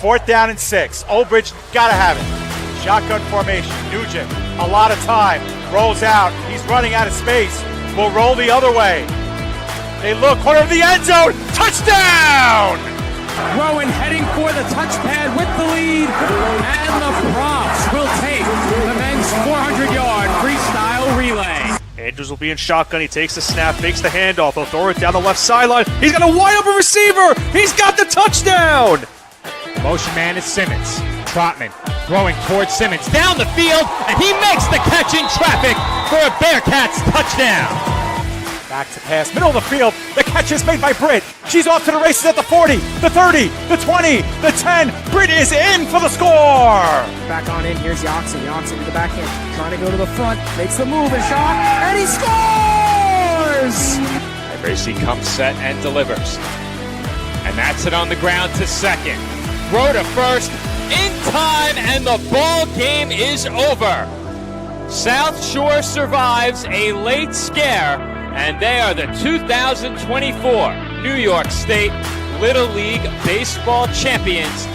4th down and 6. Olbridge, gotta have it. Shotgun formation. Nugent, a lot of time. Rolls out. He's running out of space. Will roll the other way. They look, corner of the end zone. Touchdown! Rowan heading for the touchpad with the lead. And the Props will take the men's 400-yard freestyle relay. Andrews will be in shotgun. He takes the snap, fakes the handoff. He'll throw it down the left sideline. He's got a wide open receiver. He's got the touchdown. Motion man is Simmons. Trotman throwing towards Simmons down the field, and he makes the catch in traffic for a Bearcats touchdown. Back to pass, middle of the field. The catch is made by Britt. She's off to the races at the 40, the 30, the 20, the 10. Britt is in for the score. Back on in, here's Yoxie. Yoxie to the backhand, trying to go to the front, makes the move and shot, and he scores! And Gracie comes set and delivers. And that's it on the ground to second. Throw to first, in time, and the ball game is over. South Shore survives a late scare, and they are the 2024 New York State Little League Baseball champions.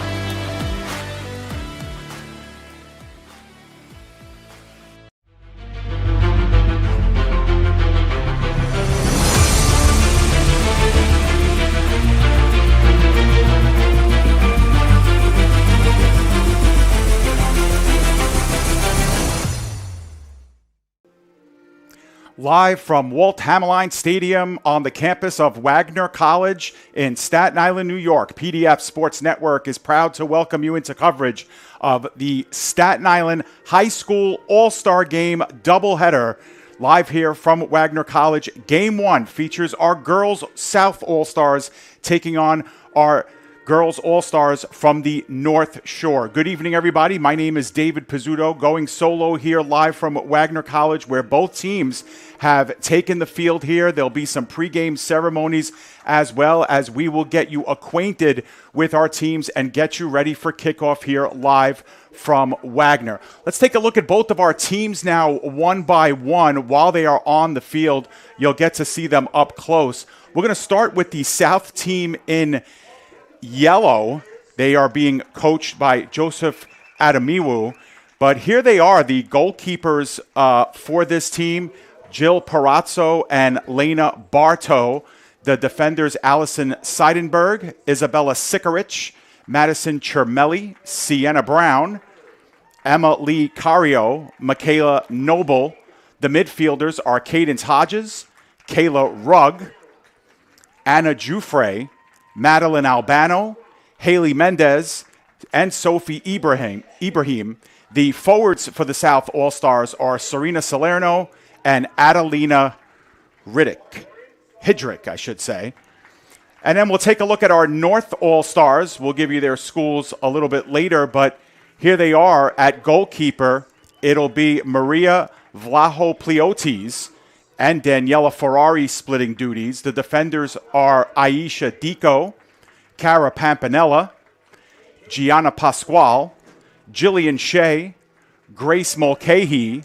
Live from Walt Hamline Stadium on the campus of Wagner College in Staten Island, New York, PDF Sports Network is proud to welcome you into coverage of the Staten Island High School All-Star Game doubleheader. Live here from Wagner College. Game 1 features our Girls South All-Stars taking on our Girls All-Stars from the North Shore. Good evening, everybody. My name is David Pizzuto, going solo here live from Wagner College, where both teams have taken the field here. There'll be some pregame ceremonies as well, as we will get you acquainted with our teams and get you ready for kickoff here live from Wagner. Let's take a look at both of our teams now one by one. While they are on the field, you'll get to see them up close. We're going to start with the South team in yellow. They are being coached by Joseph Adamiwu. But here they are, the goalkeepers for this team, Jill Parazzo and Lena Bartow. The defenders, Allison Seidenberg, Isabella Sikarich, Madison Chermelli, Sienna Brown, Emma Lee Cario, Michaela Noble. The midfielders are Cadence Hodges, Kayla Rugg, Anna Jufre, Madeline Albano, Haley Mendez, and Sophie Ibrahim. The forwards for the South All-Stars are Serena Salerno and Adelina Hidrick, I should say. And then we'll take a look at our North All-Stars. We'll give you their schools a little bit later, but here they are at goalkeeper. It'll be Maria Vlahopliotis and Daniela Ferrari splitting duties. The defenders are Aisha Dico, Cara Pampanella, Gianna Pasquale, Jillian Shea, Grace Mulcahy,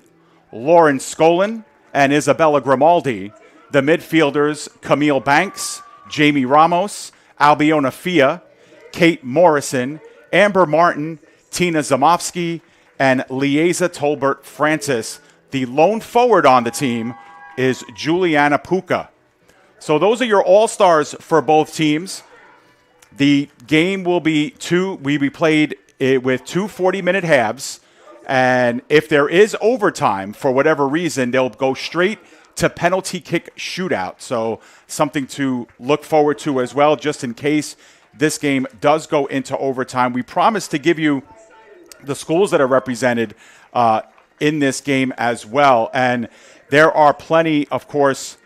Lauren Skolin, and Isabella Grimaldi. The midfielders, Camille Banks, Jamie Ramos, Albiona Fia, Kate Morrison, Amber Martin, Tina Zamovsky, and Lieza Tolbert Francis. The lone forward on the team is Juliana Puka. So those are your all-stars for both teams. The game will be played with two 40-minute halves. And if there is overtime, for whatever reason, they'll go straight to penalty kick shootout. So something to look forward to as well, just in case this game does go into overtime. We promise to give you the schools that are represented in this game as well. And there are plenty, of course,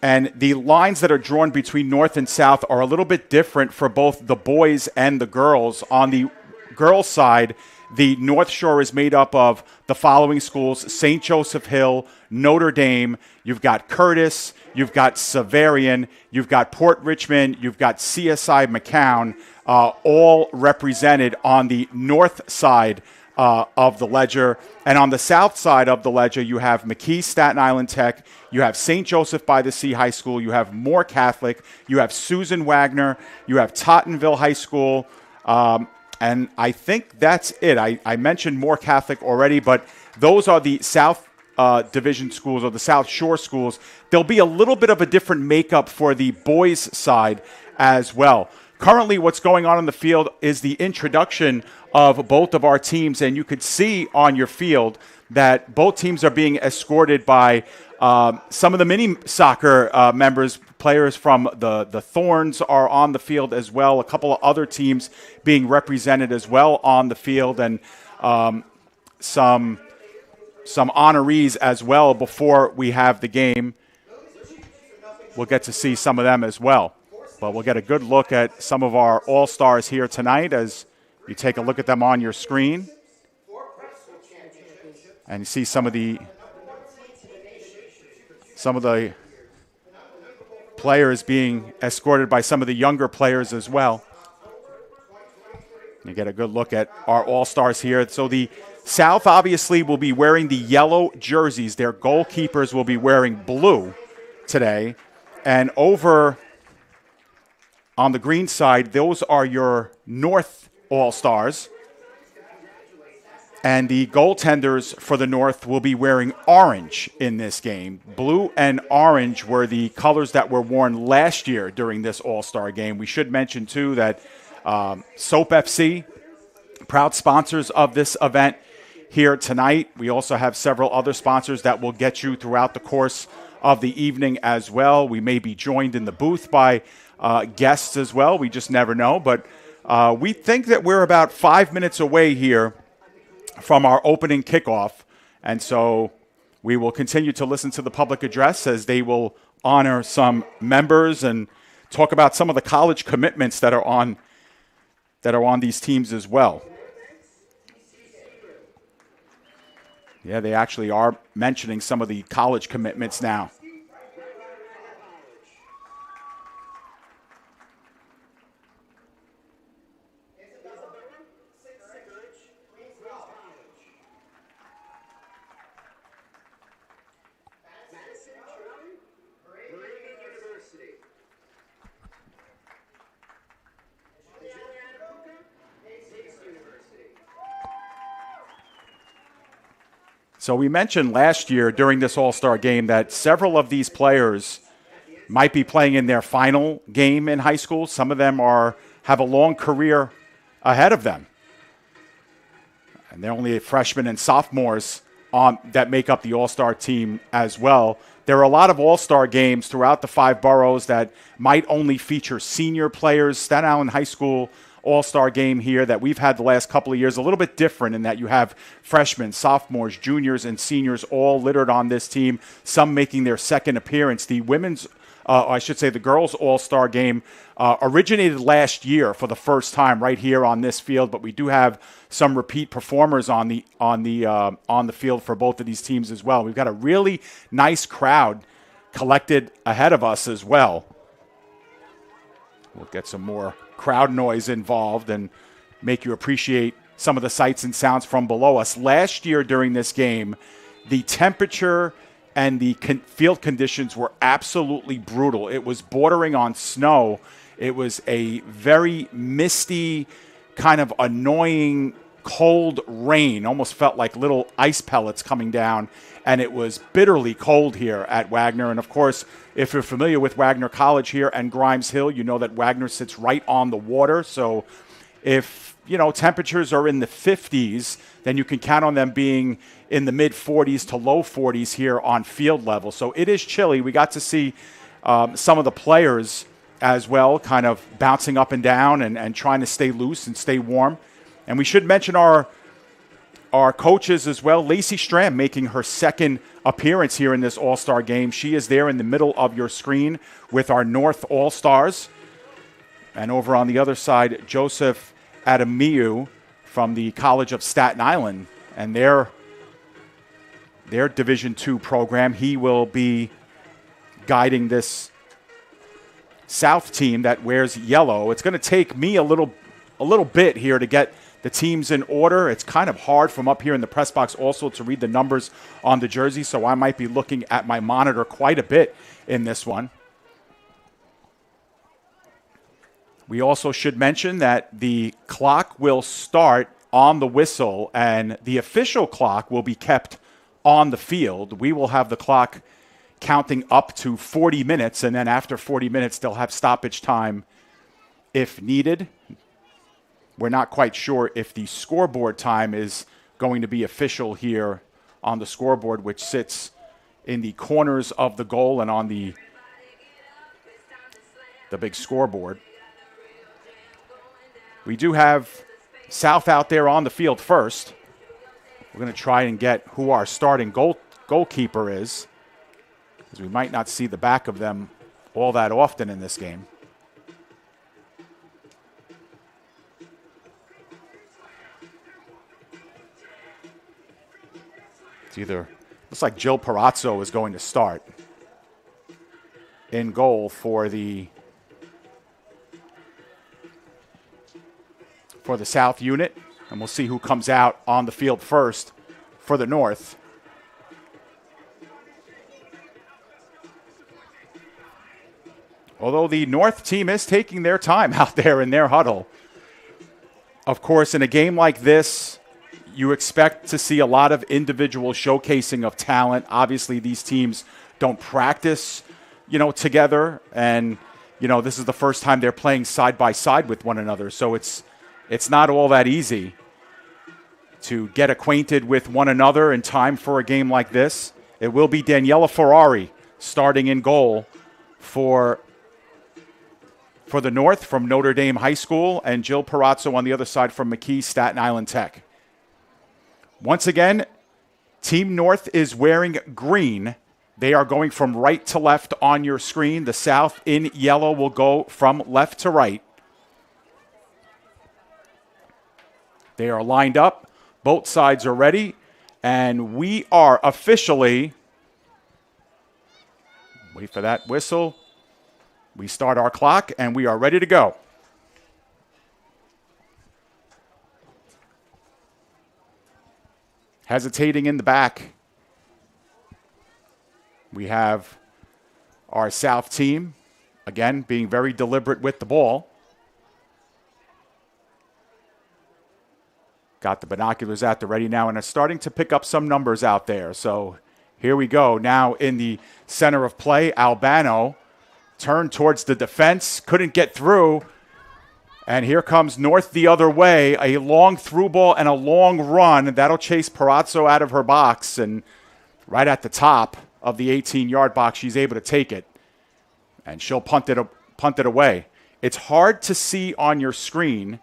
and the lines that are drawn between North and South are a little bit different for both the boys and the girls. On the girls' side, the North Shore is made up of the following schools: St. Joseph Hill, Notre Dame, you've got Curtis, you've got Severian, you've got Port Richmond, you've got CSI McCown, all represented on the north side of the ledger. And on the south side of the ledger, you have McKee Staten Island Tech, you have St. Joseph by the Sea High School, you have Moore Catholic, you have Susan Wagner, you have Tottenville High School, And I think that's it. I mentioned Moore Catholic already, but those are the South Division schools or the South Shore schools. There'll be a little bit of a different makeup for the boys' side as well. Currently, what's going on the field is the introduction of both of our teams, and you could see on your field that both teams are being escorted by some of the mini soccer players from the Thorns are on the field as well. A couple of other teams being represented as well on the field, and some honorees as well before we have the game. We'll get to see some of them as well. But we'll get a good look at some of our All-Stars here tonight as you take a look at them on your screen. And you see some of the players being escorted by some of the younger players as well. You get a good look at our All-Stars here. So the South obviously will be wearing the yellow jerseys. Their goalkeepers will be wearing blue today. And over on the green side, those are your North All-Stars. And the goaltenders for the North will be wearing orange in this game. Blue and orange were the colors that were worn last year during this All-Star game. We should mention, too, that Soap FC, proud sponsors of this event here tonight. We also have several other sponsors that will get you throughout the course of the evening as well. We may be joined in the booth by guests as well. We just never know. But we think that we're about 5 minutes away here from our opening kickoff. And so we will continue to listen to the public address as they will honor some members and talk about some of the college commitments that are on these teams as well. Yeah, they actually are mentioning some of the college commitments now. So we mentioned last year during this All-Star game that several of these players might be playing in their final game in high school. Some of them have a long career ahead of them. And they're only freshmen and sophomores that make up the All-Star team as well. There are a lot of All-Star games throughout the 5 boroughs that might only feature senior players. Staten Island High School All-Star game here that we've had the last couple of years, a little bit different in that you have freshmen, sophomores, juniors, and seniors all littered on this team, some making their second appearance. The the girls All-Star game originated last year for the first time right here on this field, but we do have some repeat performers on the field for both of these teams as well. We've got a really nice crowd collected ahead of us as well. We'll get some more crowd noise involved and make you appreciate some of the sights and sounds from below us. Last year during this game, the temperature and the field conditions were absolutely brutal. It was bordering on snow. It was a very misty, kind of annoying, cold rain. Almost felt like little ice pellets coming down. And it was bitterly cold here at Wagner. And, of course, if you're familiar with Wagner College here and Grimes Hill, you know that Wagner sits right on the water. So if, temperatures are in the 50s, then you can count on them being in the mid-40s to low 40s here on field level. So it is chilly. We got to see some of the players as well kind of bouncing up and down and trying to stay loose and stay warm. And we should mention our coaches as well. Lacey Stram making her second appearance here in this All-Star game. She is there in the middle of your screen with our North All-Stars. And over on the other side, Joseph Adamiu from the College of Staten Island and their Division II program. He will be guiding this South team that wears yellow. It's going to take me a little bit here to get the teams in order. It's kind of hard from up here in the press box also to read the numbers on the jersey, so I might be looking at my monitor quite a bit in this one. We also should mention that the clock will start on the whistle, and the official clock will be kept on the field. We will have the clock counting up to 40 minutes, and then after 40 minutes, they'll have stoppage time if needed. We're not quite sure if the scoreboard time is going to be official here on the scoreboard, which sits in the corners of the goal and on the big scoreboard. We do have South out there on the field first. We're going to try and get who our starting goalkeeper is, because we might not see the back of them all that often in this game. It's either, looks like Jill Perazzo is going to start in goal for the South unit, and we'll see who comes out on the field first for the North. Although the North team is taking their time out there in their huddle. Of course, in a game like this, you expect to see a lot of individual showcasing of talent. Obviously, these teams don't practice, together, and this is the first time they're playing side by side with one another. So it's not all that easy to get acquainted with one another in time for a game like this. It will be Daniela Ferrari starting in goal for the North from Notre Dame High School, and Jill Perazzo on the other side from McKee Staten Island Tech. Once again, Team North is wearing green. They are going from right to left on your screen. The South in yellow will go from left to right. They are lined up. Both sides are ready. And we are officially, wait for that whistle. We start our clock, and we are ready to go. Hesitating in the back, we have our South team, again, being very deliberate with the ball. Got the binoculars at the ready now, and are starting to pick up some numbers out there. So here we go. Now in the center of play, Albano turned towards the defense, couldn't get through. And here comes North the other way, a long through ball and a long run. That'll chase Perazzo out of her box, and right at the top of the 18-yard box, she's able to take it. And she'll punt it away. It's hard to see on your screen,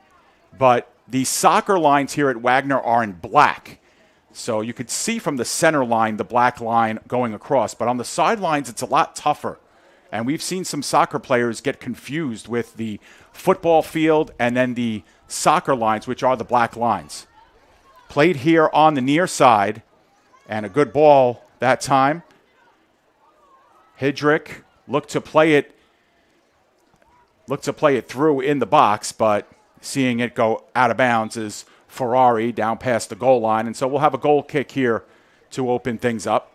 but the soccer lines here at Wagner are in black. So you could see from the center line the black line going across. But on the sidelines, it's a lot tougher. And we've seen some soccer players get confused with the football field and then the soccer lines, which are the black lines. Played here on the near side, and a good ball that time. Hidrick looked to play it through in the box, but seeing it go out of bounds is Ferrari down past the goal line. And so we'll have a goal kick here to open things up.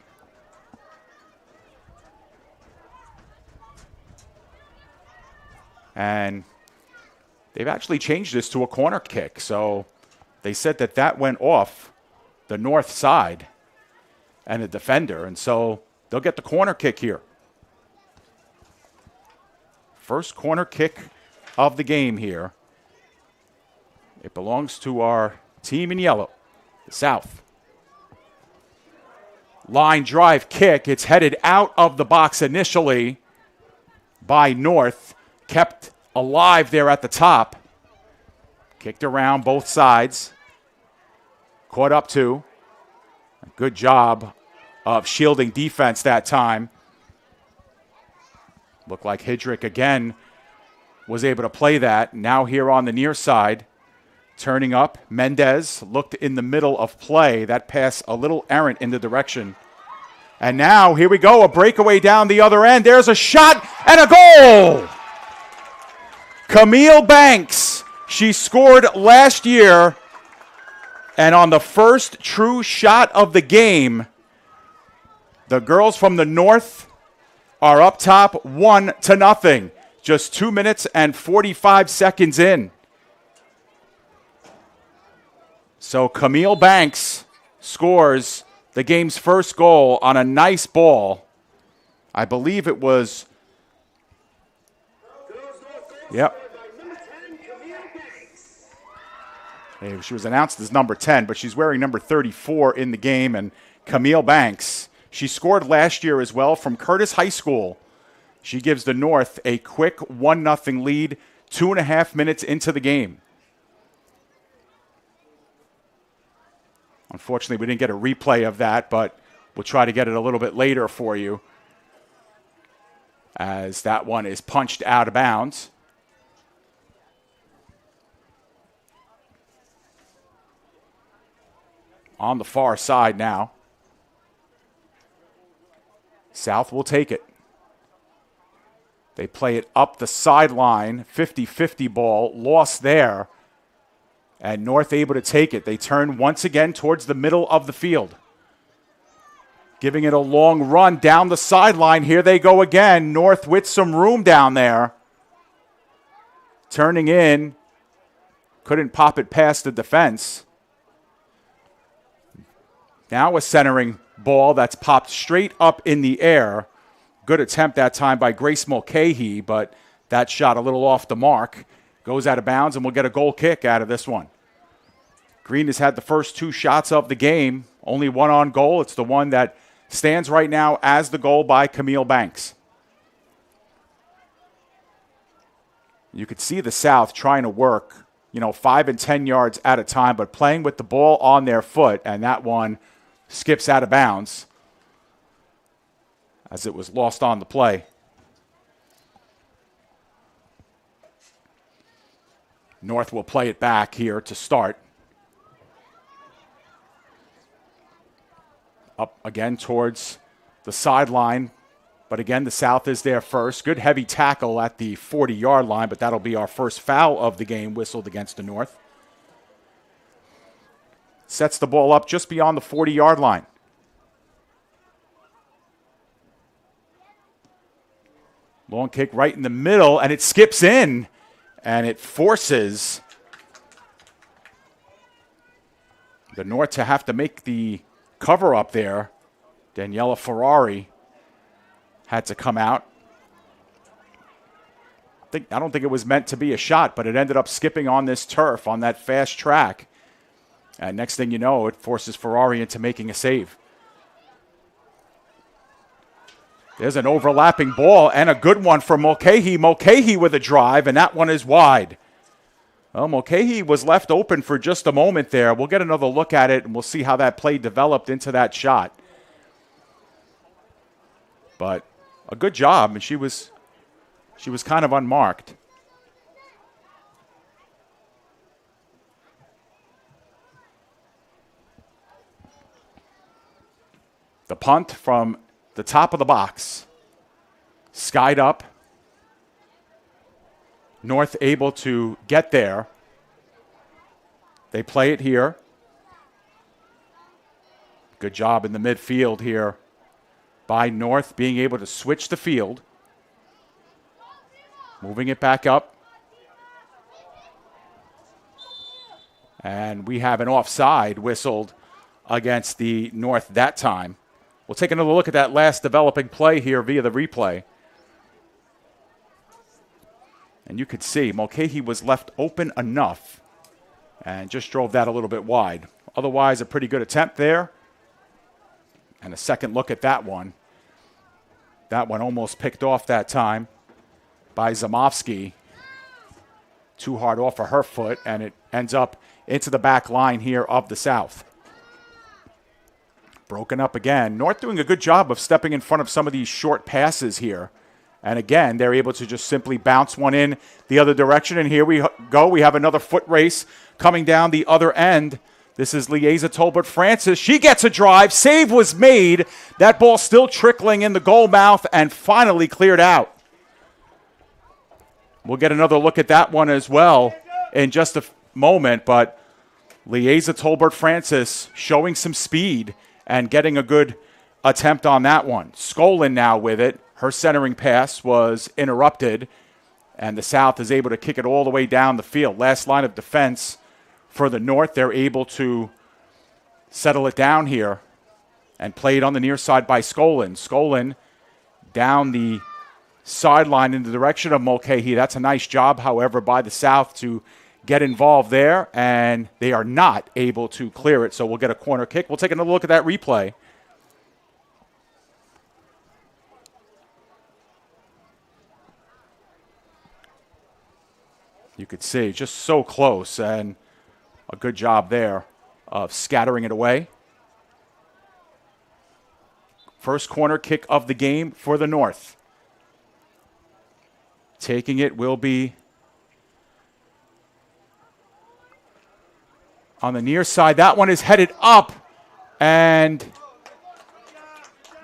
And they've actually changed this to a corner kick. So they said that went off the north side and a defender. And so they'll get the corner kick here. First corner kick of the game here. It belongs to our team in yellow, the South. Line drive kick. It's headed out of the box initially by North. Kept alive there at the top. Kicked around both sides. Caught up to. A good job of shielding defense that time. Looked like Hidrick again was able to play that. Now here on the near side. Turning up. Mendez looked in the middle of play. That pass a little errant in the direction. And now here we go. A breakaway down the other end. There's a shot and a goal. Camille Banks, she scored last year, and on the first true shot of the game, the girls from the North are up top 1-0. just 2 minutes and 45 seconds in. So Camille Banks scores the game's first goal on a nice ball. I believe it was, yep. She was announced as number 10, but she's wearing number 34 in the game. And Camille Banks, she scored last year as well from Curtis High School. She gives the North a quick 1-0 lead, 2.5 minutes into the game. Unfortunately, we didn't get a replay of that, but we'll try to get it a little bit later for you, as that one is punched out of bounds. On the far side now. South will take it. They play it up the sideline, 50-50 ball, lost there, and North able to take it. They turn once again towards the middle of the field, giving it a long run down the sideline. Here they go again. North with some room down there. Turning in, couldn't pop it past the defense. Now a centering ball that's popped straight up in the air. Good attempt that time by Grace Mulcahy, but that shot a little off the mark. Goes out of bounds, and we'll get a goal kick out of this one. Green has had the first 2 shots of the game. Only one on goal. It's the one that stands right now as the goal by Camille Banks. You could see the South trying to work, 5 and 10 yards at a time, but playing with the ball on their foot, and that one skips out of bounds as it was lost on the play. North will play it back here to start. Up again towards the sideline, but again, the South is there first. Good heavy tackle at the 40-yard line, but that'll be our first foul of the game whistled against the North. Sets the ball up just beyond the 40-yard line. Long kick right in the middle, and it skips in, and it forces the North to have to make the cover up there. Daniela Ferrari had to come out. I don't think it was meant to be a shot, but it ended up skipping on this turf on that fast track. And next thing you know, it forces Ferrari into making a save. There's an overlapping ball and a good one for Mulcahy. Mulcahy with a drive, and that one is wide. Well, Mulcahy was left open for just a moment there. We'll get another look at it, and we'll see how that play developed into that shot. But a good job, and she was kind of unmarked. The punt from the top of the box. Skied up. North able to get there. They play it here. Good job in the midfield here by North, being able to switch the field. Moving it back up. And we have an offside whistled against the North that time. We'll take another look at that last developing play here via the replay. And you could see Mulcahy was left open enough and just drove that a little bit wide. Otherwise, a pretty good attempt there. And a second look at that one. That one almost picked off that time by Zamovsky. Too hard off of her foot, and it ends up into the back line here of the South. Broken up again. North doing a good job of stepping in front of some of these short passes here. And again, they're able to just simply bounce one in the other direction. And here we go. We have another foot race coming down the other end. This is Lieza Tolbert-Francis. She gets a drive. Save was made. That ball still trickling in the goal mouth and finally cleared out. We'll get another look at that one as well in just a moment. But Lieza Tolbert-Francis showing some speed and getting a good attempt on that one. Skolin now with it. Her centering pass was interrupted, And the South is able to kick it all the way down the field. Last line of defense for the North. They're able to settle it down here and play it on the near side by Skolin. Skolin down the sideline in the direction of Mulcahy. That's a nice job, however, by the South to get involved there, and they are not able to clear it, so we'll get a corner kick. We'll take another look at that replay. You could see just so close, and a good job there of scattering it away. First corner kick of the game for the North. Taking it will be on the near side. That one is headed up, and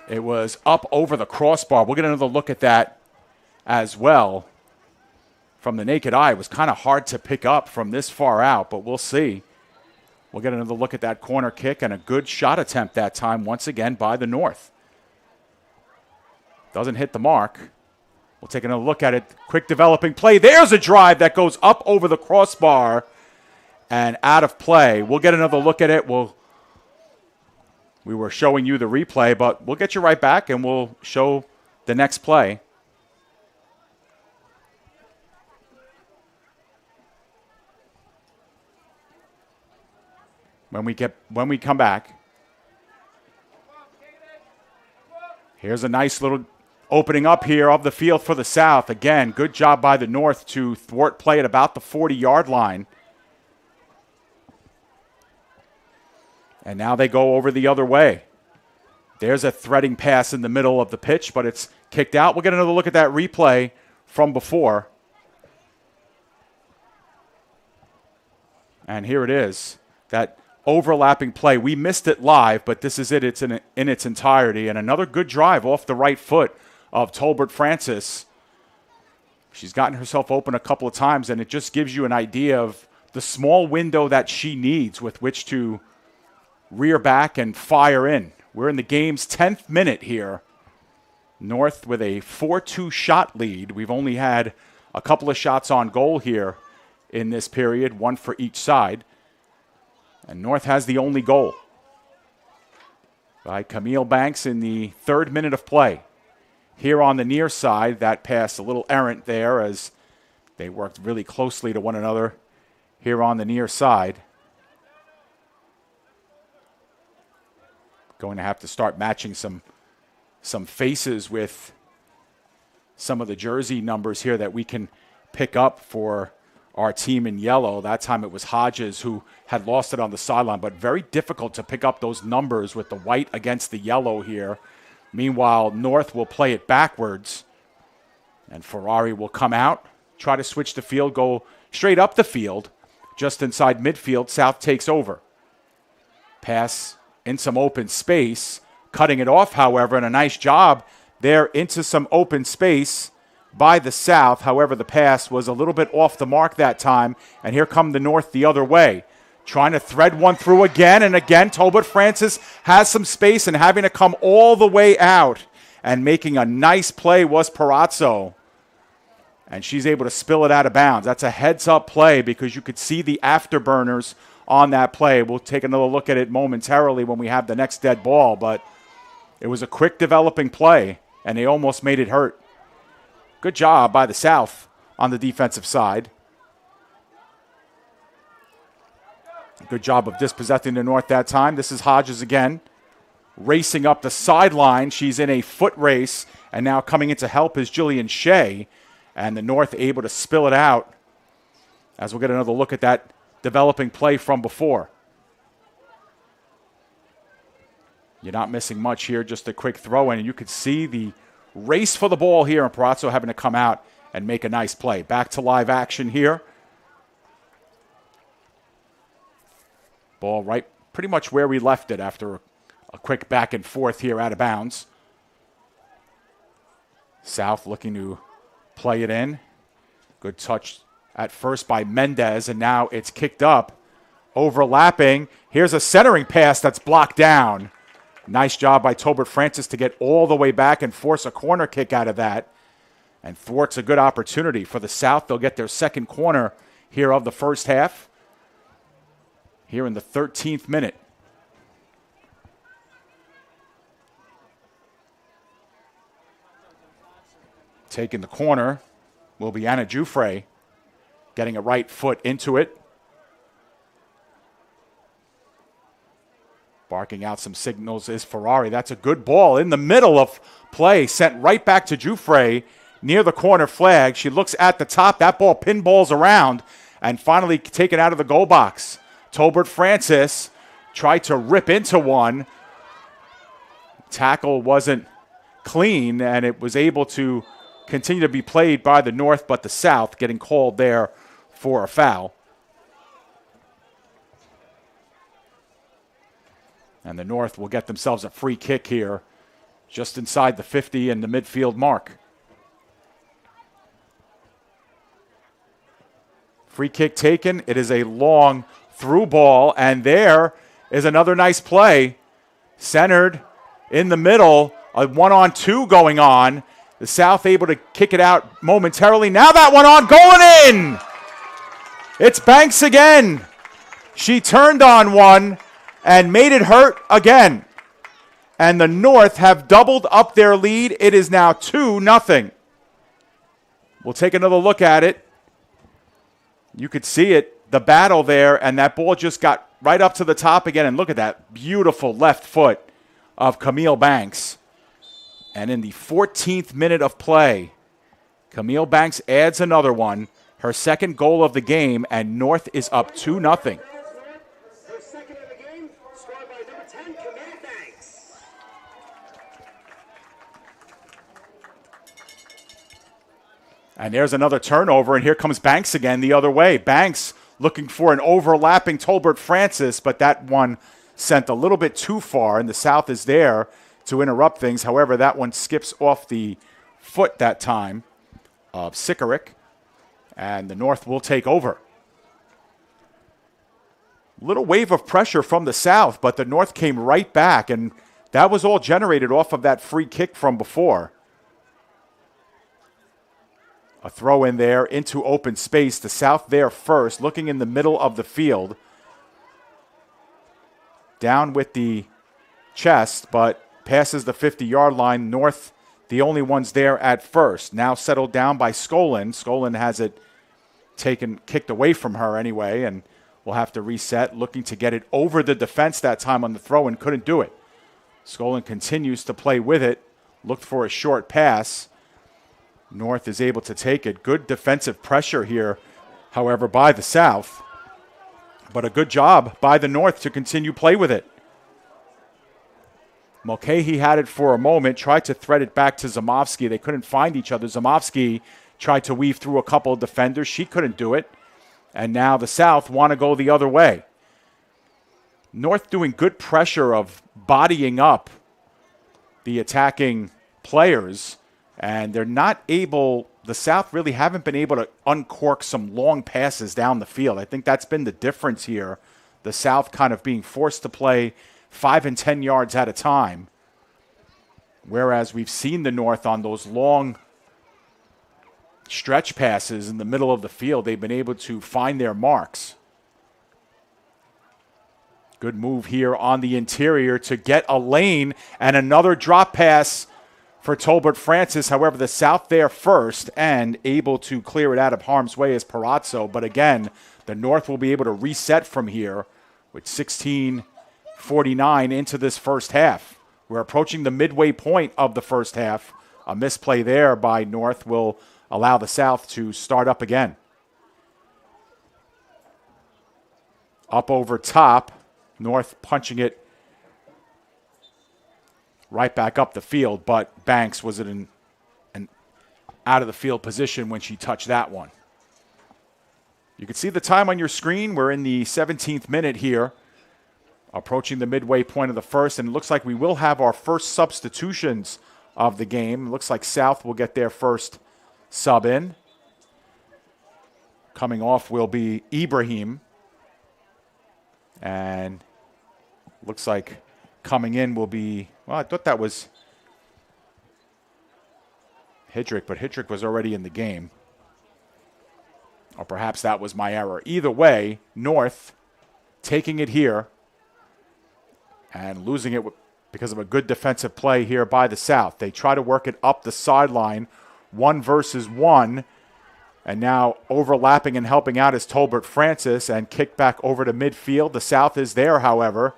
it was up over the crossbar. We'll get another look at that as well. From the naked eye, it was kind of hard to pick up from this far out, but we'll see. We'll get another look at that corner kick, and a good shot attempt that time once again by the North. Doesn't hit the mark. We'll take another look at it. Quick developing play. There's a drive that goes up over the crossbar and out of play. We'll get another look at it. We were showing you the replay, but we'll get you right back and we'll show the next play. When we come back, here's a nice little opening up here of the field for the South. Again, good job by the North to thwart play at about the 40-yard line. And now they go over the other way. There's a threading pass in the middle of the pitch, but it's kicked out. We'll get another look at that replay from before. And here it is, that overlapping play. We missed it live, but this is it. It's in its entirety. And another good drive off the right foot of Tolbert Francis. She's gotten herself open a couple of times, and it just gives you an idea of the small window that she needs with which to rear back and fire in. We're in the game's 10th minute here. North with a 4-2 shot lead. We've only had a couple of shots on goal here in this period, one for each side. And North has the only goal by Camille Banks in the 3rd minute of play. Here on the near side, that pass a little errant there as they worked really closely to one another here on the near side. Going to have to start matching some faces with some of the jersey numbers here that we can pick up for our team in yellow. That time it was Hodges who had lost it on the sideline, but very difficult to pick up those numbers with the white against the yellow here. Meanwhile, North will play it backwards, and Ferrari will come out, try to switch the field, go straight up the field, just inside midfield. South takes over. Pass in some open space, cutting it off, however, and a nice job there into some open space by the South. However, the pass was a little bit off the mark that time, and here come the North the other way. Trying to thread one through again and again. Tolbert Francis has some space and having to come all the way out, and making a nice play was Perazzo. And she's able to spill it out of bounds. That's a heads-up play because you could see the afterburners on that play. We'll take another look at it momentarily when we have the next dead ball, but it was a quick developing play, and they almost made it hurt. Good job by the South on the defensive side. Good job of dispossessing the North that time. This is Hodges again, racing up the sideline. She's in a foot race, and now coming in to help is Jillian Shea, and the North able to spill it out as we'll get another look at that developing play from before. You're not missing much here, just a quick throw in, and you could see the race for the ball here, and Perazzo having to come out and make a nice play. Back to live action here. Ball right pretty much where we left it after a quick back and forth here out of bounds. South looking to play it in. Good touch at first by Mendez, and now it's kicked up. Overlapping. Here's a centering pass that's blocked down. Nice job by Tolbert Francis to get all the way back and force a corner kick out of that. and thwarts a good opportunity for the South. They'll get their second corner here of the first half here in the 13th minute. Taking the corner will be Anna Giuffre, getting a right foot into it. Barking out some signals is Ferrari. That's a good ball in the middle of play, sent right back to Giuffre near the corner flag. She looks at the top. That ball pinballs around and finally taken out of the goal box. Tolbert Francis tried to rip into one. Tackle wasn't clean, and it was able to continue to be played by the North, but the South getting called there for a foul. And the North will get themselves a free kick here just inside the 50 and the midfield mark. Free kick taken. It is a long through ball, and there is another nice play. Centered in the middle, a 1-on-2 going on. The South able to kick it out momentarily. Now that one on, going in! It's Banks again. She turned on one and made it hurt again. And the North have doubled up their lead. It is now 2-0. We'll take another look at it. You could see it, the battle there, and that ball just got right up to the top again. And look at that beautiful left foot of Camille Banks. And in the 14th minute of play, Camille Banks adds another one, her second goal of the game, and North is up 2-0. And there's another turnover, and here comes Banks again the other way. Banks looking for an overlapping Tolbert Francis, but that one sent a little bit too far, and the South is there to interrupt things. However, that one skips off the foot that time of Sikoric, and the North will take over. Little wave of pressure from the South, but the North came right back, and that was all generated off of that free kick from before. A throw in there into open space. The South there first, looking in the middle of the field. Down with the chest, but passes the 50-yard line. North, the only ones there at first. Now settled down by Skolin. Skolin has it kicked away from her anyway, and will have to reset. Looking to get it over the defense that time on the throw and couldn't do it. Skolin continues to play with it. Looked for a short pass. North is able to take it. Good defensive pressure here, however, by the South. But a good job by the North to continue play with it. Mulcahy had it for a moment, tried to thread it back to Zamovsky. They couldn't find each other. Zamovsky tried to weave through a couple of defenders. She couldn't do it. And now the South want to go the other way. North doing good pressure of bodying up the attacking players. And they're not able, the South really haven't been able to uncork some long passes down the field. I think that's been the difference here. The South kind of being forced to play 5 and 10 yards at a time. Whereas we've seen the North on those long stretch passes in the middle of the field, they've been able to find their marks. Good move here on the interior to get a lane and another drop pass for Tolbert Francis. However, the South there first and able to clear it out of harm's way is Parazzo. But again, the North will be able to reset from here with 16:49 into this first half. We're approaching the midway point of the first half. A misplay there by North will allow the South to start up again. Up over top, North punching it right back up the field, but Banks was in an out-of-the-field position when she touched that one. You can see the time on your screen. We're in the 17th minute here, approaching the midway point of the first, and it looks like we will have our first substitutions of the game. It looks like South will get their first sub in. Coming off will be Ibrahim, and looks like coming in will be, well, I thought that was Hidrick, but Hidrick was already in the game. Or perhaps that was my error. Either way, North taking it here and losing it because of a good defensive play here by the South. They try to work it up the sideline, 1 versus 1, and now overlapping and helping out is Tolbert Francis, and kick back over to midfield. The South is there, however,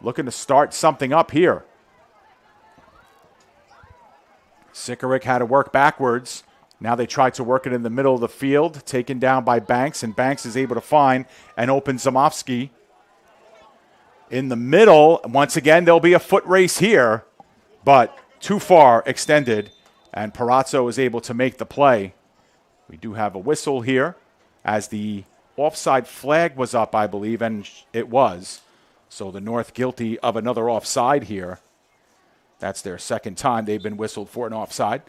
looking to start something up here. Sikoric had to work backwards. Now they try to work it in the middle of the field, taken down by Banks, and Banks is able to find and open Zamovsky. In the middle, once again, there'll be a foot race here, but too far extended, and Parazzo is able to make the play. We do have a whistle here as the offside flag was up, I believe, and it was. So the North guilty of another offside here. That's their second time they've been whistled for an offside.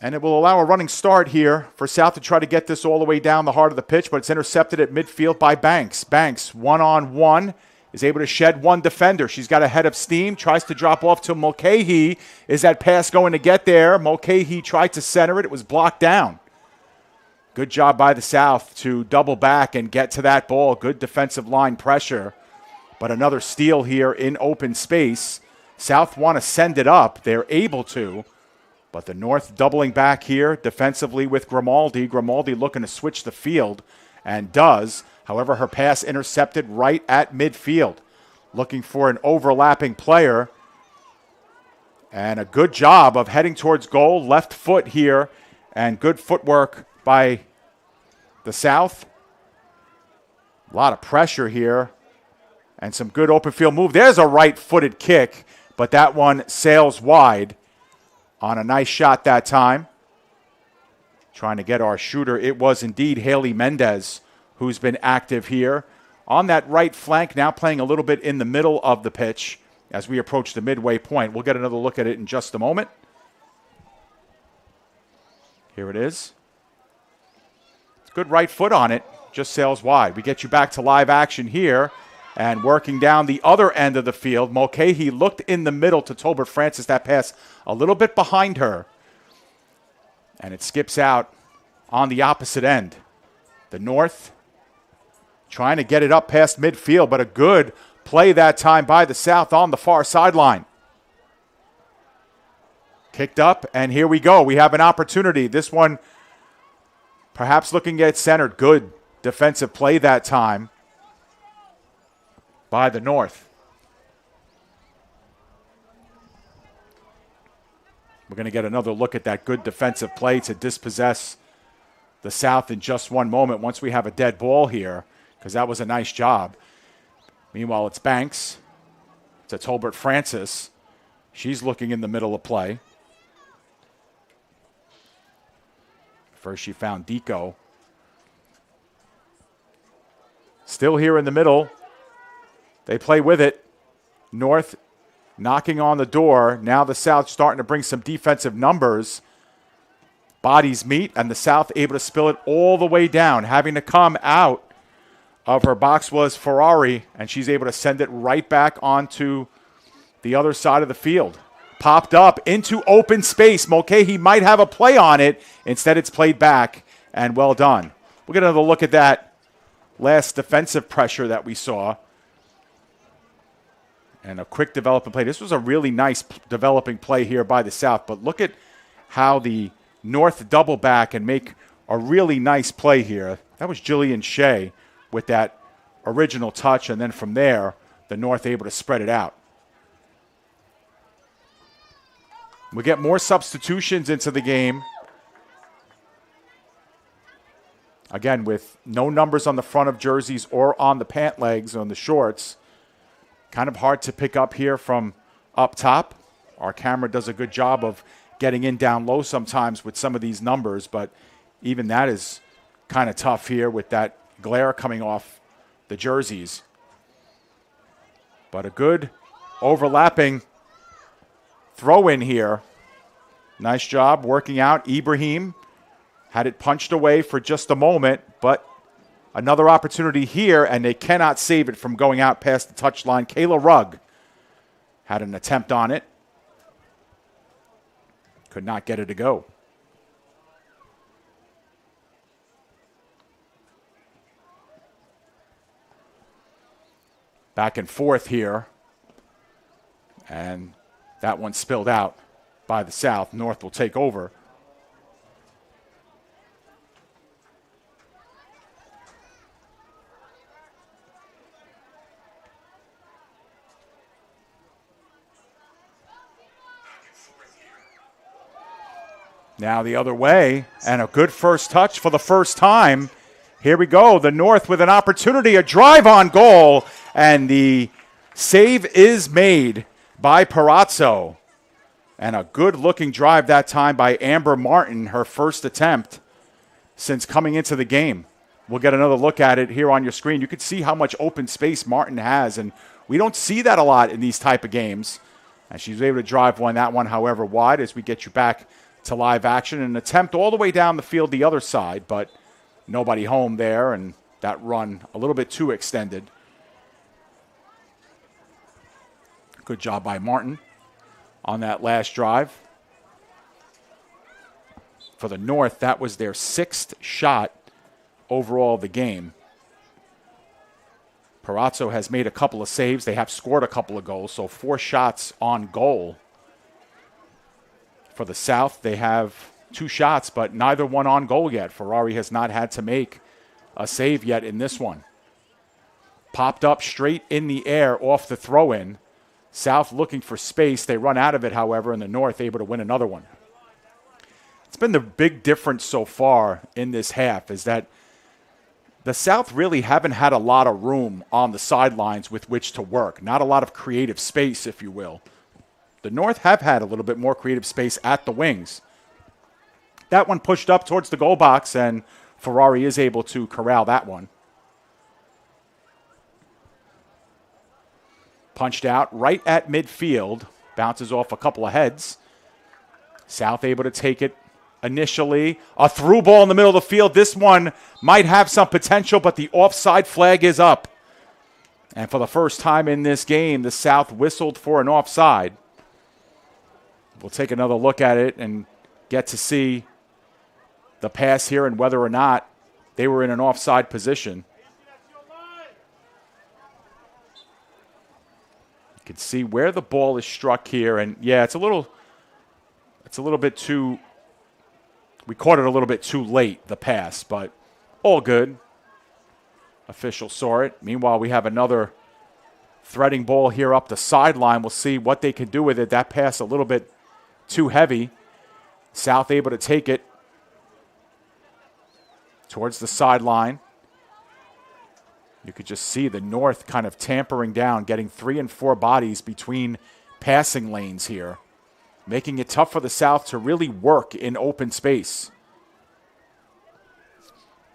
And it will allow a running start here for South to try to get this all the way down the heart of the pitch, but it's intercepted at midfield by Banks. Banks, one-on-one, is able to shed one defender. She's got a head of steam, tries to drop off to Mulcahy. Is that pass going to get there? Mulcahy tried to center it. It was blocked down. Good job by the South to double back and get to that ball. Good defensive line pressure. But another steal here in open space. South want to send it up. They're able to. But the North doubling back here defensively with Grimaldi. Grimaldi looking to switch the field and does. However, her pass intercepted right at midfield. Looking for an overlapping player. And a good job of heading towards goal. Left foot here. And good footwork by the South. A lot of pressure here. And some good open field move. There's a right-footed kick. But that one sails wide. On a nice shot that time. Trying to get our shooter. It was indeed Haley Mendez who's been active here. On that right flank, now playing a little bit in the middle of the pitch as we approach the midway point. We'll get another look at it in just a moment. Here it is. Good right foot on it. Just sails wide. We get you back to live action here. And working down the other end of the field, Mulcahy looked in the middle to Tolbert Francis. That pass a little bit behind her. And it skips out on the opposite end. The North trying to get it up past midfield, but a good play that time by the South on the far sideline. Kicked up, and here we go. We have an opportunity. This one perhaps looking at centered. Good defensive play that time by the North. We're going to get another look at that good defensive play to dispossess the South in just one moment once we have a dead ball here, because that was a nice job. Meanwhile, it's Banks to Tolbert Francis. She's looking in the middle of play. First she found Deco. Still here in the middle. They play with it. North knocking on the door. Now the South starting to bring some defensive numbers. Bodies meet, and the South able to spill it all the way down. Having to come out of her box was Ferrari, and she's able to send it right back onto the other side of the field. Popped up into open space. Mulcahy might have a play on it. Instead, it's played back, and well done. We'll get another look at that last defensive pressure that we saw. And a quick developing play. This was a really nice developing play here by the South, but look at how the North double back and make a really nice play here. That was Jillian Shea with that original touch, and then from there, the North able to spread it out. We get more substitutions into the game. Again, with no numbers on the front of jerseys or on the pant legs, on the shorts. Kind of hard to pick up here from up top. Our camera does a good job of getting in down low sometimes with some of these numbers, but even that is kind of tough here with that glare coming off the jerseys. But a good overlapping throw in here. Nice job working out. Ibrahim had it punched away for just a moment, but another opportunity here, and they cannot save it from going out past the touchline. Kayla Rugg had an attempt on it. Could not get it to go. Back and forth here. And that one spilled out by the South. North will take over. Now the other way, and a good first touch for the first time. Here we go, the North with an opportunity, a drive on goal, and the save is made by Perazzo. And a good-looking drive that time by Amber Martin, her first attempt since coming into the game. We'll get another look at it here on your screen. You can see how much open space Martin has, and we don't see that a lot in these type of games. And she's able to drive that one, however, wide as we get you back to live action. An attempt all the way down the field the other side, but nobody home there, and that run a little bit too extended. Good job by Martin on that last drive. For the North, that was their 6th shot overall of the game. Perazzo has made a couple of saves. They have scored a couple of goals, so 4 shots on goal. For the South, they have 2 shots, but neither one on goal yet. Ferrari has not had to make a save yet in this one. Popped up straight in the air off the throw-in. South looking for space. They run out of it, however, and the North able to win another one. It's been the big difference so far in this half is that the South really haven't had a lot of room on the sidelines with which to work. Not a lot of creative space, if you will. The North have had a little bit more creative space at the wings. That one pushed up towards the goal box, and Ferrari is able to corral that one. Punched out right at midfield. Bounces off a couple of heads. South able to take it initially. A through ball in the middle of the field. This one might have some potential, but the offside flag is up. And for the first time in this game, the South whistled for an offside. We'll take another look at it and get to see the pass here and whether or not they were in an offside position. You can see where the ball is struck here, and yeah, it's a little bit too, we caught it a little bit too late, the pass, but all good. Official saw it. Meanwhile, we have another threading ball here up the sideline. We'll see what they can do with it. That pass a little bit too heavy. South able to take it towards the sideline. You could just see the North kind of tampering down, getting 3 and 4 bodies between passing lanes here, making it tough for the South to really work in open space.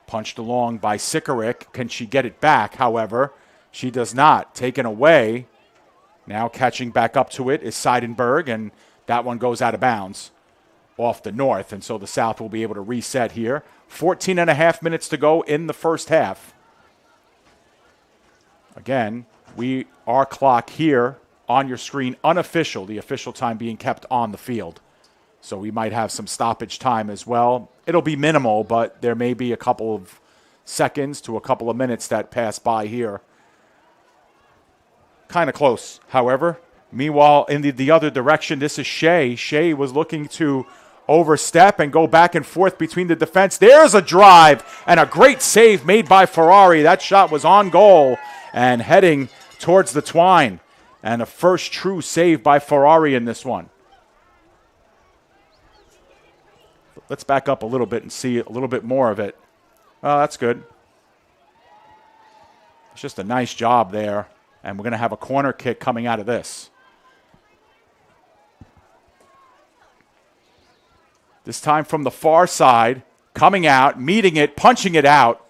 Punched along by Sikoric. Can she get it back? However, she does not. Taken away. Now catching back up to it is Seidenberg, and that one goes out of bounds off the North, and so the South will be able to reset here. 14 and a half minutes to go in the first half. Again, our clock here on your screen, unofficial, the official time being kept on the field. So we might have some stoppage time as well. It'll be minimal, but there may be a couple of seconds to a couple of minutes that pass by here. Kind of close, however. Meanwhile, in the other direction, this is Shea. Shea was looking to overstep and go back and forth between the defense. There's a drive and a great save made by Ferrari. That shot was on goal and heading towards the twine. And a first true save by Ferrari in this one. Let's back up a little bit and see a little bit more of it. Oh, that's good. It's just a nice job there. And we're going to have a corner kick coming out of this. This time from the far side, coming out, meeting it, punching it out,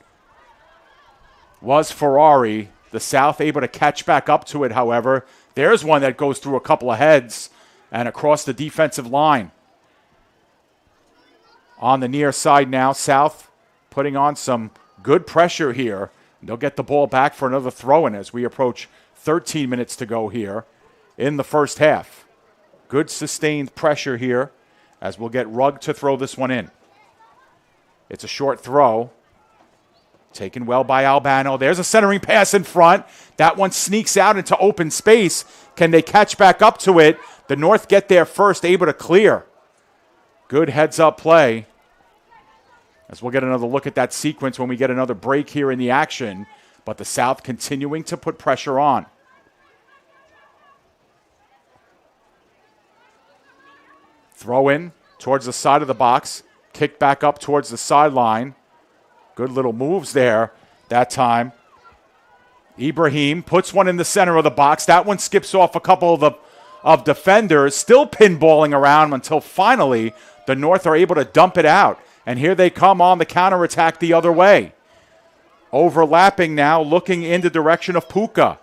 was Ferrari. The South able to catch back up to it, however. There's one that goes through a couple of heads and across the defensive line. On the near side now, South putting on some good pressure here. They'll get the ball back for another throw-in as we approach 13 minutes to go here in the first half. Good sustained pressure here as we'll get Rugg to throw this one in. It's a short throw. Taken well by Albano. There's a centering pass in front. That one sneaks out into open space. Can they catch back up to it? The North get there first, able to clear. Good heads-up play. As we'll get another look at that sequence when we get another break here in the action. But the South continuing to put pressure on. Throw in towards the side of the box. Kick back up towards the sideline. Good little moves there that time. Ibrahim puts one in the center of the box. That one skips off a couple of defenders. Still pinballing around until finally the North are able to dump it out. And here they come on the counterattack the other way. Overlapping now, looking in the direction of Puka.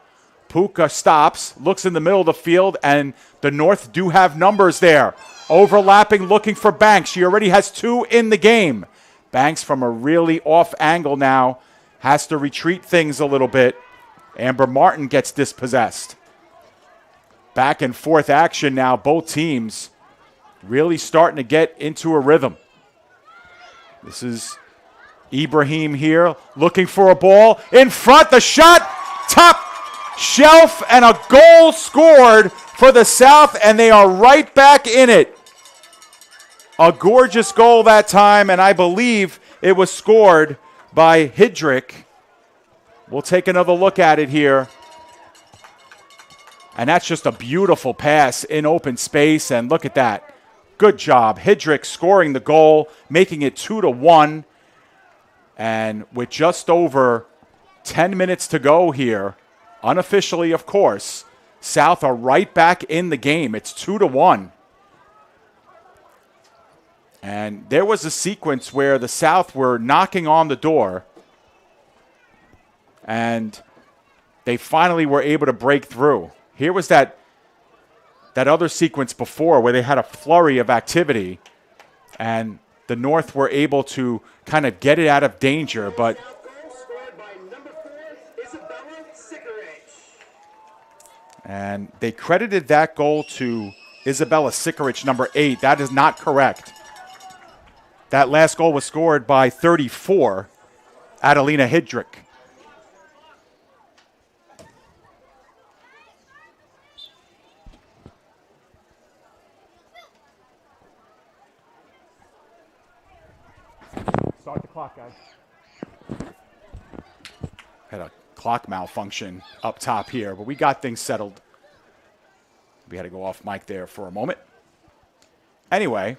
Puka stops, looks in the middle of the field, and the North do have numbers there. Overlapping, looking for Banks. She already has 2 in the game. Banks from a really off angle now has to retreat things a little bit. Amber Martin gets dispossessed. Back and forth action now. Both teams really starting to get into a rhythm. This is Ibrahim here looking for a ball. In front, the shot, top shelf, and a goal scored for the South, and they are right back in it. A gorgeous goal that time, and I believe it was scored by Hidrick. We'll take another look at it here. And that's just a beautiful pass in open space, and look at that. Good job. Hidrick scoring the goal, making it 2-1. And with just over 10 minutes to go here, unofficially, of course, South are right back in the game. It's 2-1. And there was a sequence where the South were knocking on the door, and they finally were able to break through. Here was that other sequence before where they had a flurry of activity, and the North were able to kind of get it out of danger, but and they credited that goal to Isabella Sikoric, number 8. That is not correct. That last goal was scored by 34, Adelina Hidrick. Start the clock, guys. Had a clock malfunction up top here, but we got things settled. We had to go off mic there for a moment. Anyway,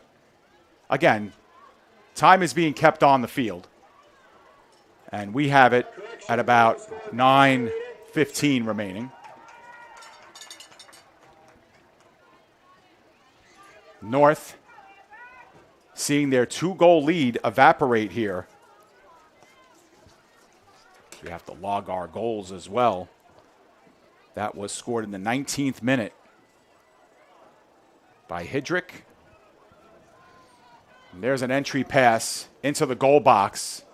again, time is being kept on the field. And we have it at about 9:15 remaining. North seeing their 2-goal lead evaporate here. We have to log our goals as well. That was scored in the 19th minute by Hidrick. And there's an entry pass into the goal box.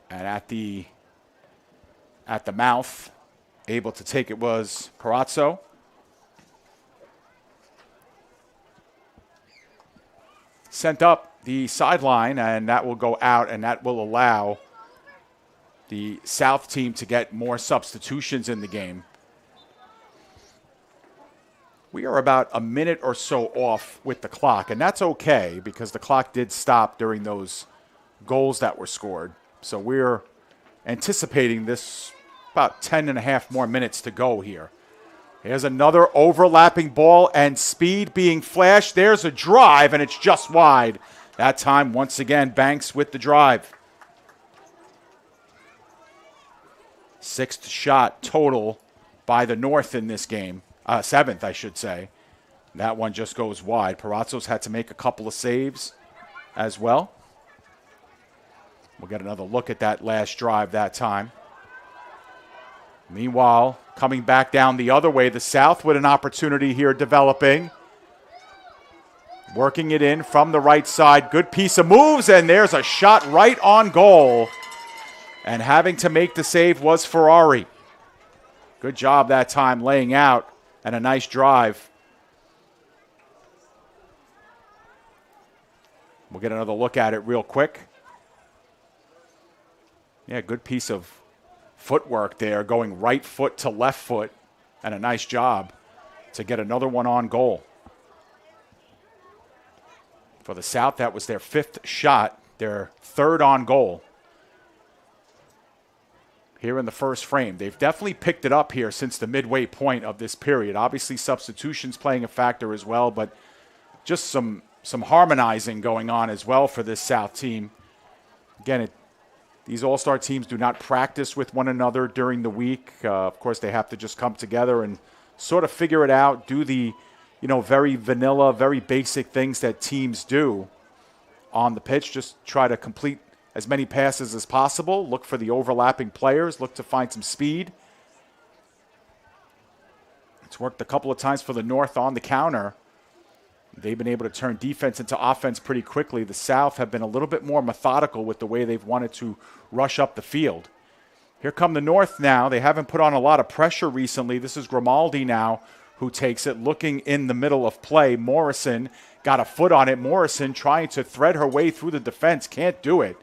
And at the mouth, able to take it was Parazzo. Sent up the sideline, and that will go out, and that will allow the South team to get more substitutions in the game. We are about a minute or so off with the clock, and that's okay because the clock did stop during those goals that were scored. So we're anticipating this about 10 and a half more minutes to go here. Here's another overlapping ball and speed being flashed. There's a drive, and it's just wide. That time, once again, Banks with the drive. 6th shot total by the North in this game. 7th, I should say. That one just goes wide. Parazzo's had to make a couple of saves as well. We'll get another look at that last drive that time. Meanwhile, coming back down the other way, the South with an opportunity here developing. Working it in from the right side. Good piece of moves, and there's a shot right on goal. And having to make the save was Ferrari. Good job that time laying out, and a nice drive. We'll get another look at it real quick. Yeah, good piece of footwork there, going right foot to left foot, and a nice job to get another one on goal. For the South, that was their 5th shot, their 3rd on goal here in the first frame. They've definitely picked it up here since the midway point of this period. Obviously, substitutions playing a factor as well, but just some harmonizing going on as well for this South team. Again, these all-star teams do not practice with one another during the week. Of course, they have to just come together and sort of figure it out, do the very vanilla, very basic things that teams do on the pitch. Just try to complete as many passes as possible, look for the overlapping players, look to find some speed. It's worked a couple of times for the North on the counter. They've been able to turn defense into offense pretty quickly. The South have been a little bit more methodical with the way they've wanted to rush up the field. Here come the North now. They haven't put on a lot of pressure recently. This is Grimaldi now who takes it, looking in the middle of play. Morrison got a foot on it. Morrison trying to thread her way through the defense. Can't do it.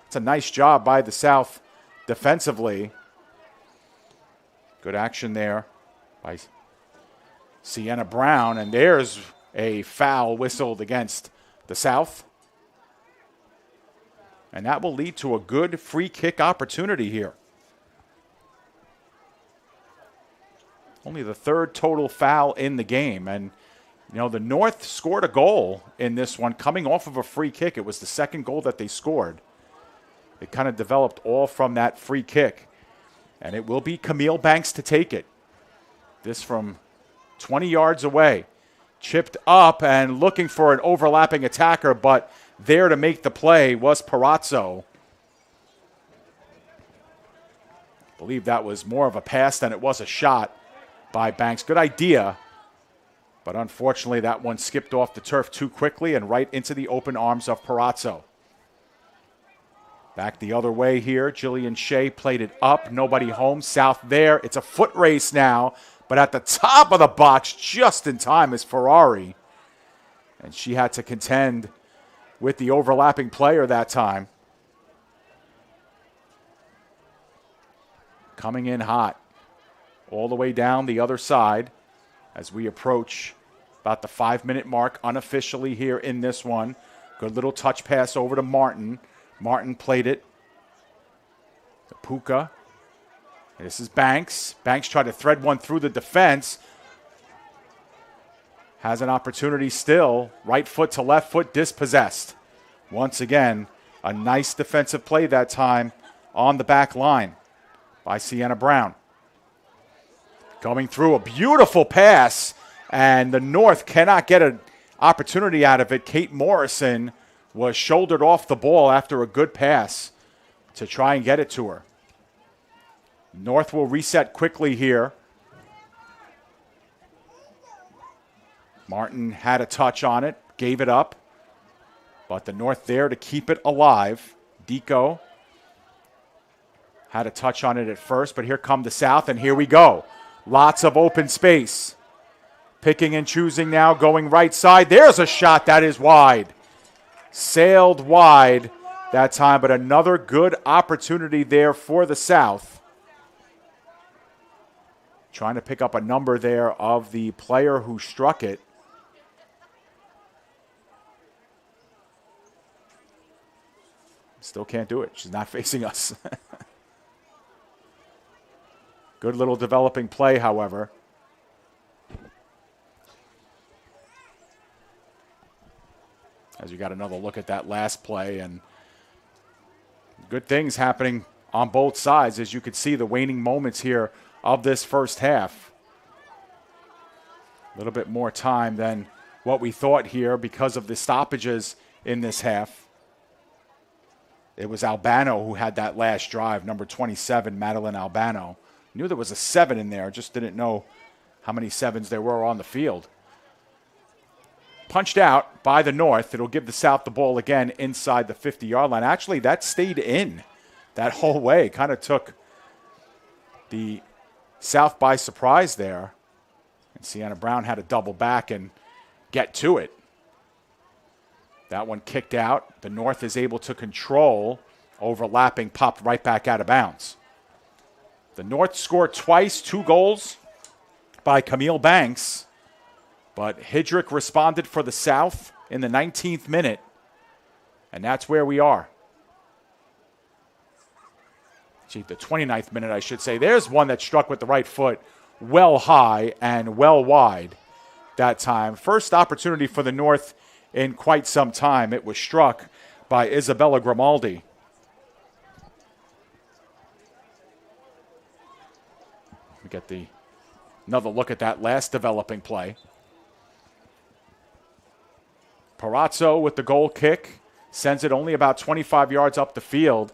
It's a nice job by the South defensively. Good action there by Sienna Brown. And there's a foul whistled against the South. And that will lead to a good free kick opportunity here. Only the 3rd total foul in the game. And, the North scored a goal in this one coming off of a free kick. It was the 2nd goal that they scored. It kind of developed all from that free kick. And it will be Camille Banks to take it. This from 20 yards away. Chipped up and looking for an overlapping attacker, but there to make the play was Perazzo. I believe that was more of a pass than it was a shot by Banks. Good idea, but unfortunately that one skipped off the turf too quickly and right into the open arms of Perazzo. Back the other way here. Jillian Shea played it up. Nobody home. South there. It's a foot race now. But at the top of the box, just in time, is Ferrari. And she had to contend with the overlapping player that time. Coming in hot. All the way down the other side as we approach about the 5-minute mark unofficially here in this one. Good little touch pass over to Martin. Martin played it to Puka. This is Banks. Banks tried to thread one through the defense. Has an opportunity still. Right foot to left foot, dispossessed. Once again, a nice defensive play that time on the back line by Sienna Brown. Coming through, a beautiful pass, and the North cannot get an opportunity out of it. Kate Morrison was shouldered off the ball after a good pass to try and get it to her. North will reset quickly here. Martin had a touch on it, gave it up, but the North there to keep it alive. Deco had a touch on it at first, but here come the South, and here we go. Lots of open space. Picking and choosing now, going right side. There's a shot that is wide. Sailed wide that time, but another good opportunity there for the South. Trying to pick up a number there of the player who struck it. Still can't do it. She's not facing us. Good little developing play, however. As you got another look at that last play, and good things happening on both sides, as you could see the waning moments here of this first half. A little bit more time than what we thought here because of the stoppages in this half. It was Albano who had that last drive, number 27, Madeline Albano. Knew there was a 7 in there, just didn't know how many 7s there were on the field. Punched out by the North. It'll give the South the ball again inside the 50-yard line. Actually, that stayed in that whole way. Kind of took the South by surprise there. And Sienna Brown had to double back and get to it. That one kicked out. The North is able to control. Overlapping, popped right back out of bounds. The North scored twice, 2 goals by Camille Banks. But Hidrick responded for the South in the 19th minute. And that's where we are. Gee, the 29th minute, I should say. There's one that struck with the right foot well high and well wide that time. First opportunity for the North in quite some time. It was struck by Isabella Grimaldi. We get another look at that last developing play. Parazzo with the goal kick sends it only about 25 yards up the field.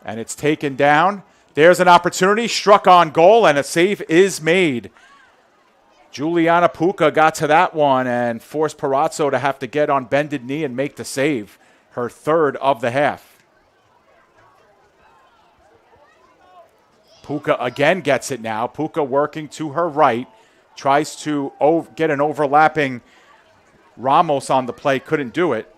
And it's taken down. There's an opportunity, struck on goal, and a save is made. Juliana Puka got to that one and forced Parazzo to have to get on bended knee and make the save, her 3rd of the half. Puka again gets it now. Puka working to her right, tries to get an overlapping Ramos on the play, couldn't do it.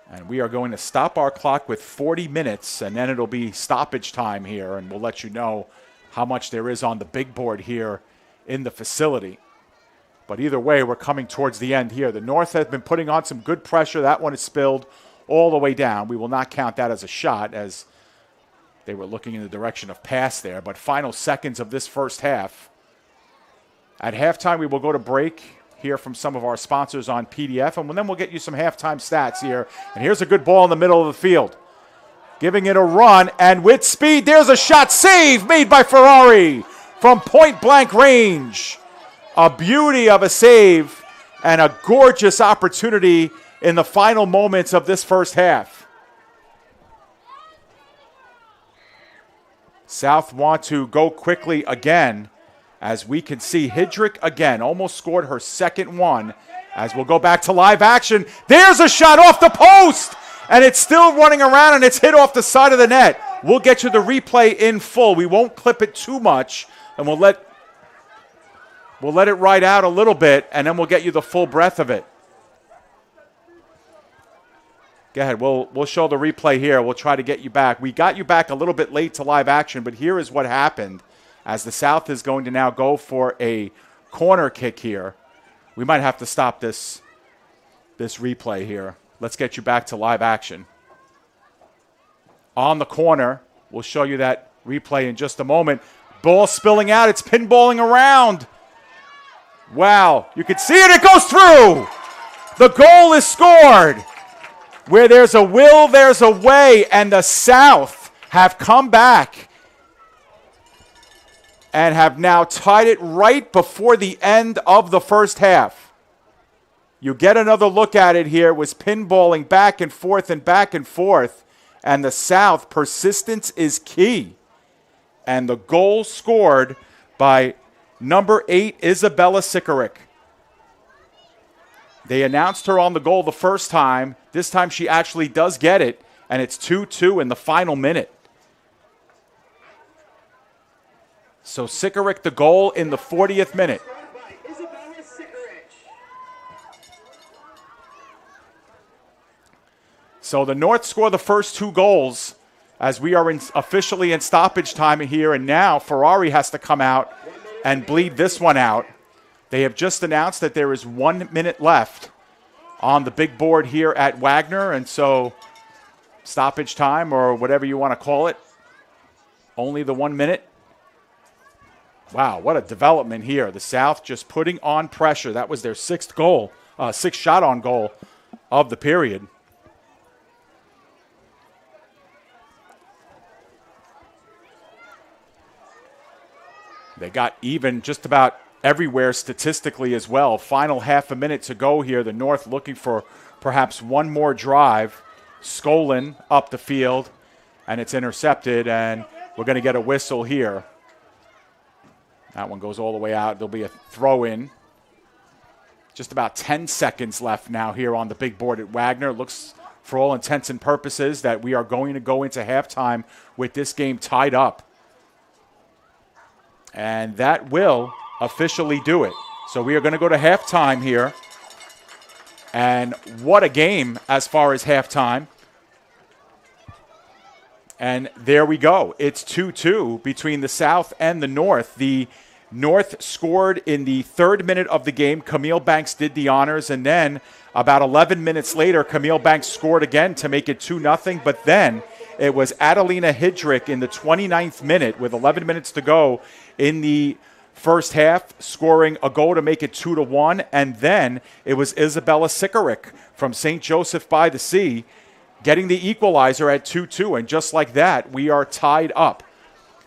And we are going to stop our clock with 40 minutes, and then it'll be stoppage time here, and we'll let you know how much there is on the big board here in the facility. But either way, we're coming towards the end here. The North has been putting on some good pressure. That one is spilled all the way down. We will not count that as a shot, as they were looking in the direction of pass there. But final seconds of this first half. At halftime, we will go to break, hear from some of our sponsors on PDF, and then we'll get you some halftime stats here. And here's a good ball in the middle of the field. Giving it a run, and with speed, there's a shot. Save made by Ferrari from point-blank range. A beauty of a save and a gorgeous opportunity in the final moments of this first half. South want to go quickly again. As we can see, Hidrick again almost scored her 2nd one. As we'll go back to live action. There's a shot off the post! And it's still running around, and it's hit off the side of the net. We'll get you the replay in full. We won't clip it too much, and we'll let it ride out a little bit, and then we'll get you the full breadth of it. Go ahead. We'll show the replay here. We'll try to get you back. We got you back a little bit late to live action, but here is what happened. As the South is going to now go for a corner kick here. We might have to stop this replay here. Let's get you back to live action. On the corner, we'll show you that replay in just a moment. Ball spilling out. It's pinballing around. Wow. You can see it. It goes through. The goal is scored. Where there's a will, there's a way. And the South have come back and have now tied it right before the end of the first half. You get another look at it here. It was pinballing back and forth and back and forth. And the South, persistence is key. And the goal scored by number 8, Isabella Sikoric. They announced her on the goal the first time. This time she actually does get it. And it's 2-2 in the final minute. So Sikoric the goal in the 40th minute. So the North score the first 2 goals as we are officially in stoppage time here. And now Ferrari has to come out and bleed this one out. They have just announced that there is 1 minute left on the big board here at Wagner. And so stoppage time, or whatever you want to call it, only the 1 minute. Wow, what a development here. The South just putting on pressure. That was their 6th goal, 6th shot on goal of the period. They got even just about everywhere statistically as well. Final half a minute to go here. The North looking for perhaps one more drive. Skolin up the field, and it's intercepted, and we're going to get a whistle here. That one goes all the way out. There'll be a throw-in. Just about 10 seconds left now here on the big board at Wagner. Looks, for all intents and purposes, that we are going to go into halftime with this game tied up. And that will officially do it. So we are going to go to halftime here. And what a game as far as halftime. And there we go. It's 2-2 between the South and the North. The North scored in the 3rd minute of the game. Camille Banks did the honors. And then about 11 minutes later, Camille Banks scored again to make it 2-0. But then it was Adelina Hidrick in the 29th minute with 11 minutes to go in the first half, scoring a goal to make it 2-1. And then it was Isabella Sikoric from St. Joseph by the Sea getting the equalizer at 2-2. And just like that, we are tied up.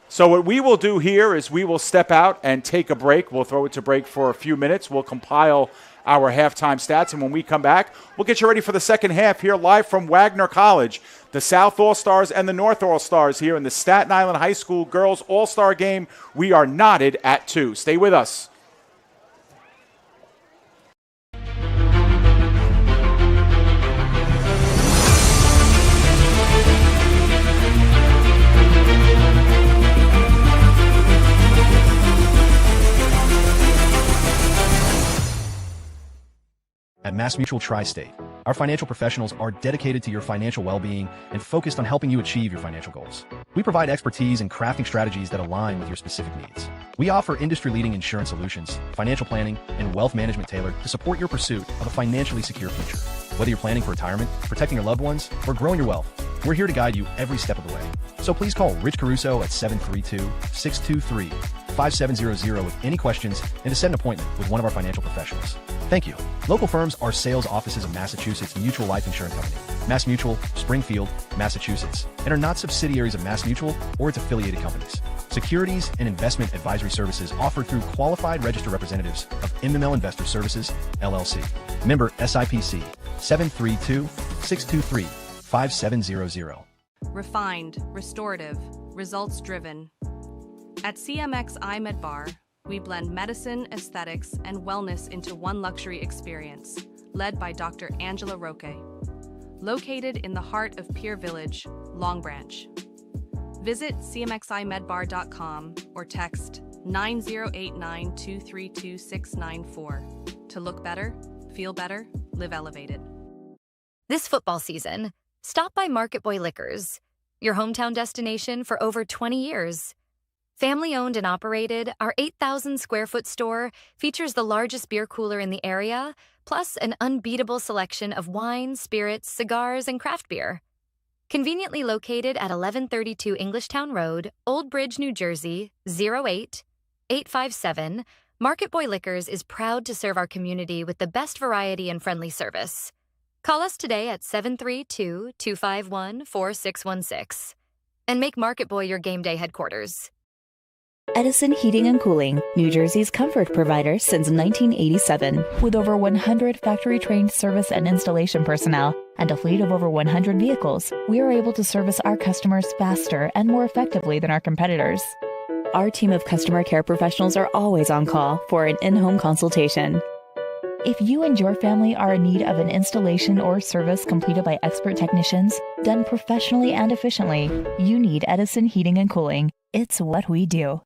So what we will do here is we will step out and take a break. We'll throw it to break for a few minutes. We'll compile our halftime stats. And when we come back, we'll get you ready for the second half here live from Wagner College. The South All-Stars and the North All-Stars here in the Staten Island High School Girls All-Star Game. We are knotted at 2. Stay with us. At MassMutual Tri-State, our financial professionals are dedicated to your financial well-being and focused on helping you achieve your financial goals. We provide expertise in crafting strategies that align with your specific needs. We offer industry-leading insurance solutions, financial planning, and wealth management tailored to support your pursuit of a financially secure future. Whether you're planning for retirement, protecting your loved ones, or growing your wealth, we're here to guide you every step of the way. So please call Rich Caruso at 732-623-5700 with any questions and to set an appointment with one of our financial professionals. Thank you. Local firms are sales offices of Massachusetts Mutual Life Insurance Company, MassMutual, Springfield, Massachusetts, and are not subsidiaries of MassMutual or its affiliated companies. Securities and investment advisory services offered through qualified registered representatives of MML Investor Services, LLC. Member SIPC, 732-623-5700. Refined, restorative, results-driven. At CMX iMed Bar, we blend medicine, aesthetics, and wellness into one luxury experience, led by Dr. Angela Roque. Located in the heart of Pier Village, Long Branch. Visit cmximedbar.com or text 9089-232-694 to look better, feel better, live elevated. This football season, stop by Market Boy Liquors, your hometown destination for over 20 years. Family-owned and operated, our 8,000-square-foot store features the largest beer cooler in the area, plus an unbeatable selection of wine, spirits, cigars, and craft beer. Conveniently located at 1132 Englishtown Road, Old Bridge, New Jersey, 08857, Market Boy Liquors is proud to serve our community with the best variety and friendly service. Call us today at 732-251-4616 and make Market Boy your game day headquarters. Edison Heating and Cooling, New Jersey's comfort provider since 1987. With over 100 factory-trained service and installation personnel and a fleet of over 100 vehicles, we are able to service our customers faster and more effectively than our competitors. Our team of customer care professionals are always on call for an in-home consultation. If you and your family are in need of an installation or service completed by expert technicians, done professionally and efficiently, you need Edison Heating and Cooling. It's what we do.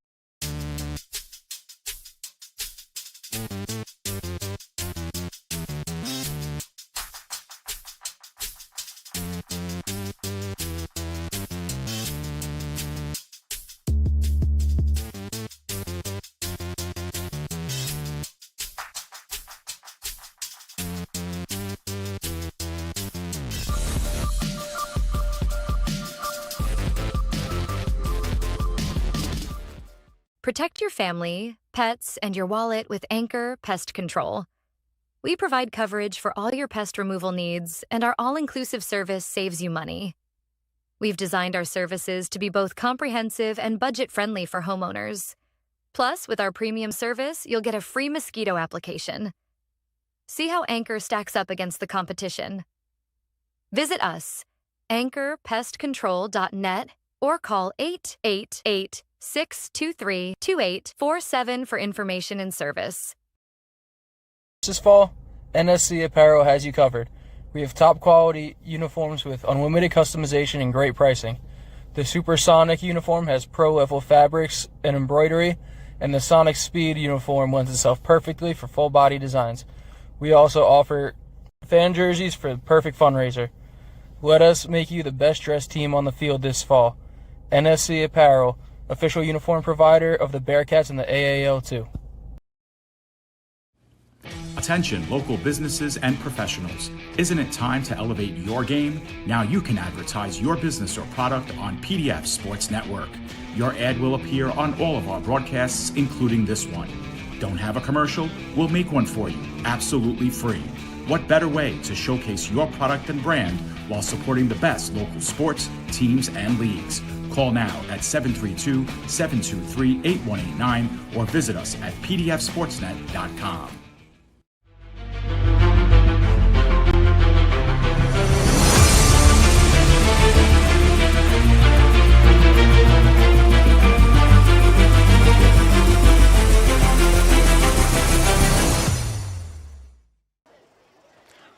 Protect your family, pets, and your wallet with Anchor Pest Control. We provide coverage for all your pest removal needs, and our all-inclusive service saves you money. We've designed our services to be both comprehensive and budget-friendly for homeowners. Plus, with our premium service, you'll get a free mosquito application. See how Anchor stacks up against the competition. Visit us, anchorpestcontrol.net, or call 888-623-2847 for information and service. This fall, NSC Apparel has you covered. We have top quality uniforms with unlimited customization and great pricing. The Supersonic uniform has pro level fabrics and embroidery, and the Sonic Speed uniform lends itself perfectly for full body designs. We also offer fan jerseys for the perfect fundraiser. Let us make you the best dressed team on the field this fall. NSC Apparel, official uniform provider of the Bearcats and the AAL too. Attention local businesses and professionals. Isn't it time to elevate your game? Now you can advertise your business or product on PDF Sports Network. Your ad will appear on all of our broadcasts, including this one. Don't have a commercial? We'll make one for you, absolutely free. What better way to showcase your product and brand while supporting the best local sports, teams, and leagues? Call now at 732-723-8189 or visit us at pdfsportsnet.com.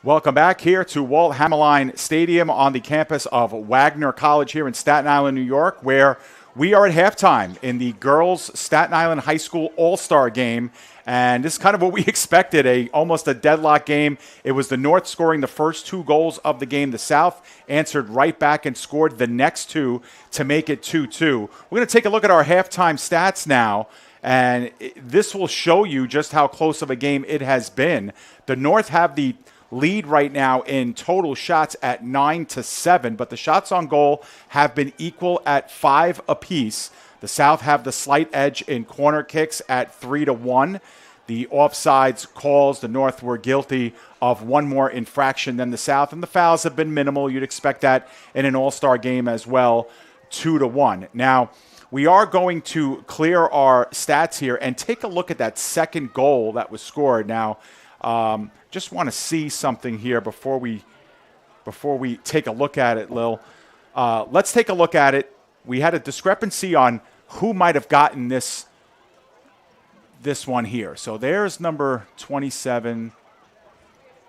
Welcome back here to Walt Hammerline Stadium on the campus of Wagner College here in Staten Island, New York, where we are at halftime in the girls' Staten Island High School All-Star game. And this is kind of what we expected, almost a deadlock game. It was the North scoring the first 2 goals of the game. The South answered right back and scored the next 2 to make it 2-2. We're going to take a look at our halftime stats now. And this will show you just how close of a game it has been. The North have the lead right now in total shots at 9-7, but the shots on goal have been equal at 5 apiece. The South have the slight edge in corner kicks at 3-1. The offsides calls, the North were guilty of one more infraction than the South, and the fouls have been minimal. You'd expect that in an all-star game as well, 2-1. Now, we are going to clear our stats here and take a look at that second goal that was scored. Now, just want to see something here before we take a look at it, Lil. Let's take a look at it. We had a discrepancy on who might have gotten this one here. So there's number 27.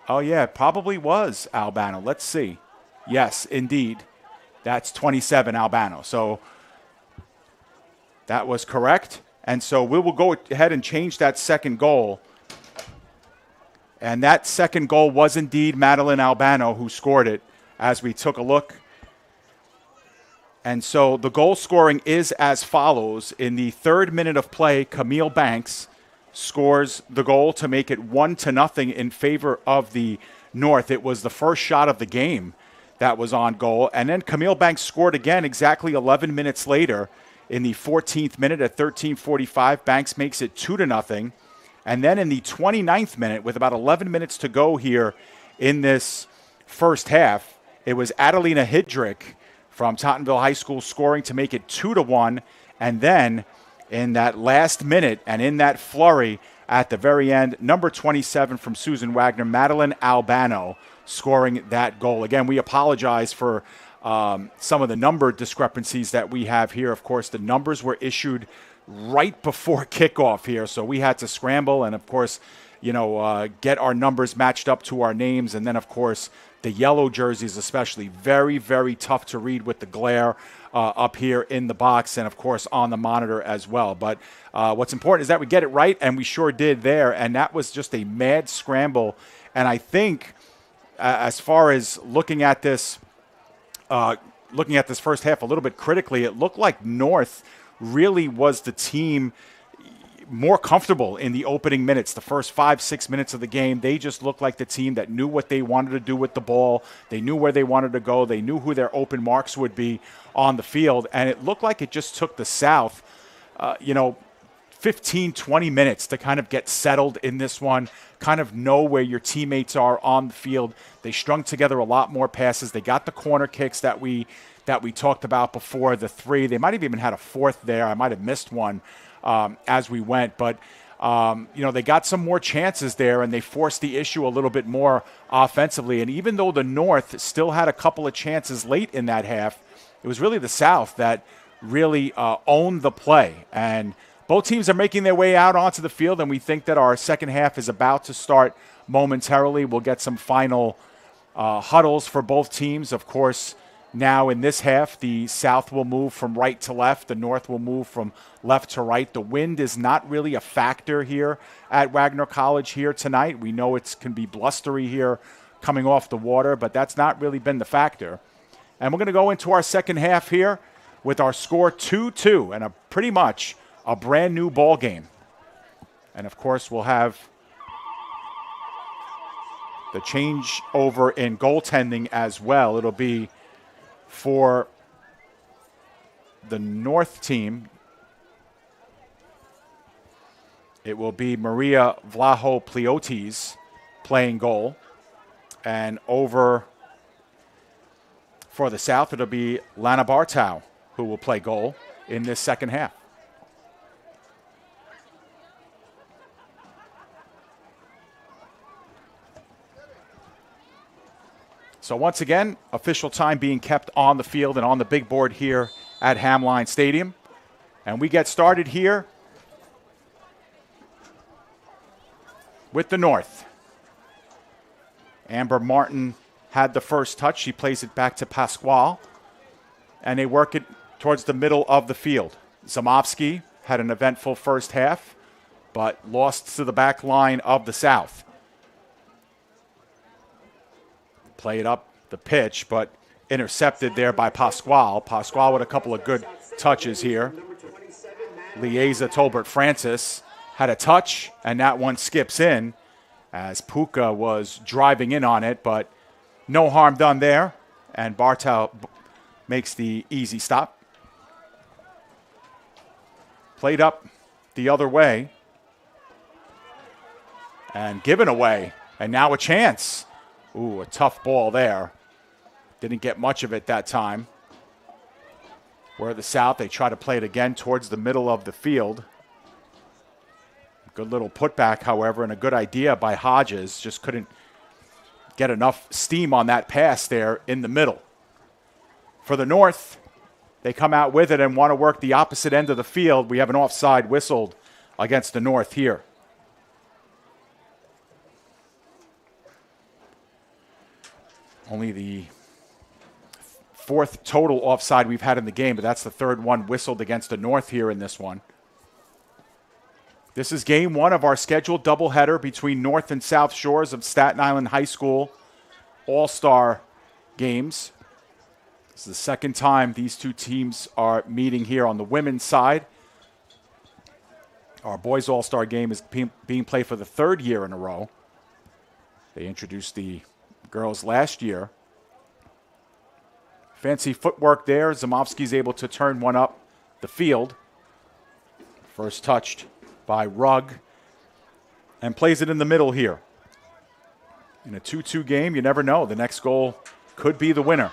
Oh, yeah, it probably was Albano. Let's see. Yes, indeed. That's 27 Albano. So that was correct. And so we will go ahead and change that second goal. And that second goal was indeed Madeline Albano who scored it as we took a look. And so the goal scoring is as follows. In the 3rd minute of play, Camille Banks scores the goal to make it 1-0 in favor of the North. It was the first shot of the game that was on goal. And then Camille Banks scored again exactly 11 minutes later in the 14th minute at 13:45. Banks makes it 2-0. And then in the 29th minute, with about 11 minutes to go here in this first half, it was Adelina Hidrick from Tottenville High School scoring to make it 2-1. And then in that last minute and in that flurry at the very end, number 27 from Susan Wagner, Madeline Albano, scoring that goal. Again, we apologize for some of the number discrepancies that we have here. Of course, the numbers were issued right before kickoff here, so we had to scramble and, of course, get our numbers matched up to our names. And then, of course, the yellow jerseys especially, very, very tough to read with the glare up here in the box and, of course, on the monitor as well. But what's important is that we get it right, and we sure did there, and that was just a mad scramble. And I think as far as looking at this first half a little bit critically, it looked like North really was the team more comfortable in the opening minutes. The first 5-6 minutes of the game, they just looked like the team that knew what they wanted to do with the ball. They knew where they wanted to go. They knew who their open marks would be on the field. And it looked like it just took the South, 15, 20 minutes to kind of get settled in this one, kind of know where your teammates are on the field. They strung together a lot more passes. They got the corner kicks that we talked about before, the 3. They might have even had a 4th there. I might have missed one as we went. But, they got some more chances there, and they forced the issue a little bit more offensively. And even though the North still had a couple of chances late in that half, it was really the South that really owned the play. And both teams are making their way out onto the field, and we think that our second half is about to start momentarily. We'll get some final huddles for both teams. Of course, Now in this half, the South will move from right to left. The North will move from left to right. The wind is not really a factor here at Wagner College here tonight. We know it can be blustery here coming off the water, but that's not really been the factor. And we're going to go into our second half here with our score 2-2 and pretty much a brand new ball game. And of course, we'll have the change over in goaltending as well. It'll be for the North team. It will be Maria Vlaho-Pliotis playing goal. And over for the South, it'll be Lana Bartow who will play goal in this second half. So once again, official time being kept on the field and on the big board here at Hamline Stadium. And we get started here with the North. Amber Martin had the first touch. She plays it back to Pasquale. And they work it towards the middle of the field. Zamovsky had an eventful first half, but lost to the back line of the South. Played up the pitch, but intercepted there by Pasquale. Pasquale with a couple of good touches here. Lieza Tolbert-Francis had a touch, and that one skips in as Puka was driving in on it, but no harm done there. And Bartow makes the easy stop. Played up the other way and given away, and now a chance. Ooh, a tough ball there. Didn't get much of it that time. Where the South, they try to play it again towards the middle of the field. Good little putback, however, and a good idea by Hodges. Just couldn't get enough steam on that pass there in the middle. For the North, they come out with it and want to work the opposite end of the field. We have an offside whistled against the North here. Only the fourth total offside we've had in the game, but that's the third one whistled against the North here in this one. This is game one of our scheduled doubleheader between North and South Shores of Staten Island High School All-Star games. This is the second time these two teams are meeting here on the women's side. Our boys All-Star game is being played for the third year in a row. They introduced the girls last year. Fancy footwork there. Zamovsky's able to turn one up the field. First touched by Rugg. And plays it in the middle here. In a 2-2 game, you never know. The next goal could be the winner.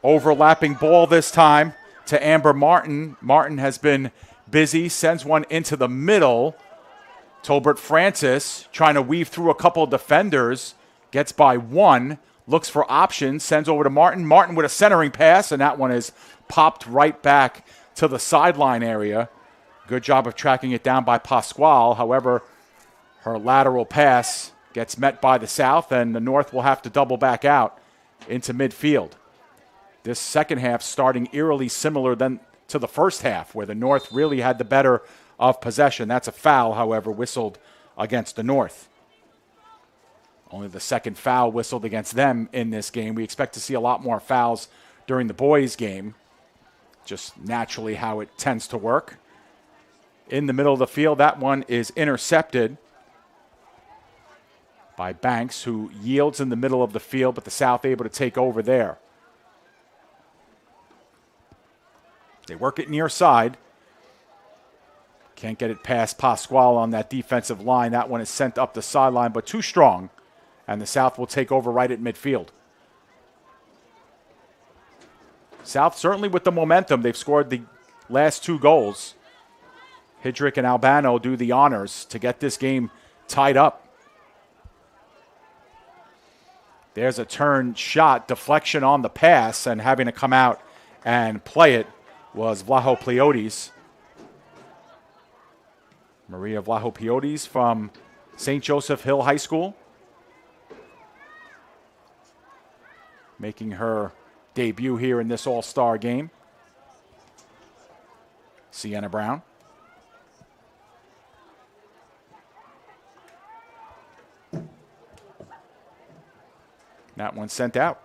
Overlapping ball this time to Amber Martin. Martin has been busy. Sends one into the middle. Tolbert-Francis trying to weave through a couple of defenders. Gets by one, looks for options, sends over to Martin. Martin with a centering pass, and that one is popped right back to the sideline area. Good job of tracking it down by Pasquale. However, her lateral pass gets met by the South, and the North will have to double back out into midfield. This second half starting eerily similar than to the first half, where the North really had the better of possession. That's a foul, however, whistled against the North. Only the second foul whistled against them in this game. We expect to see a lot more fouls during the boys' game. Just naturally how it tends to work. In the middle of the field, that one is intercepted by Banks, who yields in the middle of the field, but the South able to take over there. They work it near side. Can't get it past Pasquale on that defensive line. That one is sent up the sideline, but too strong. And the South will take over right at midfield. South certainly with the momentum. They've scored the last two goals. Hidrick and Albano do the honors to get this game tied up. There's a turn shot, deflection on the pass, and having to come out and play it was Vlaho-Pliotis. Maria Vlaho-Pliotis from St. Joseph Hill High School. Making her debut here in this All-Star game. Sienna Brown. That one sent out.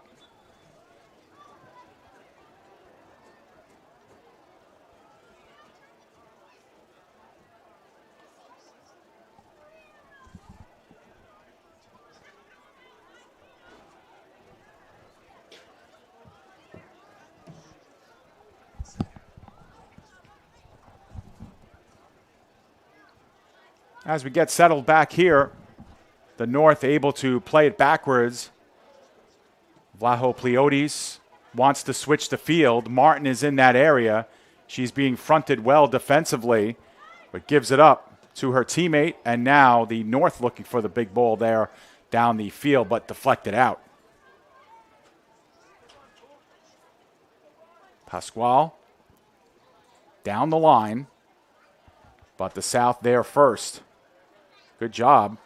As we get settled back here, the North able to play it backwards. Vlaho Pleotis wants to switch the field. Martin is in that area. She's being fronted well defensively, but gives it up to her teammate. And now the North looking for the big ball there down the field, but deflected out. Pasquale down the line, but the South there first. Good job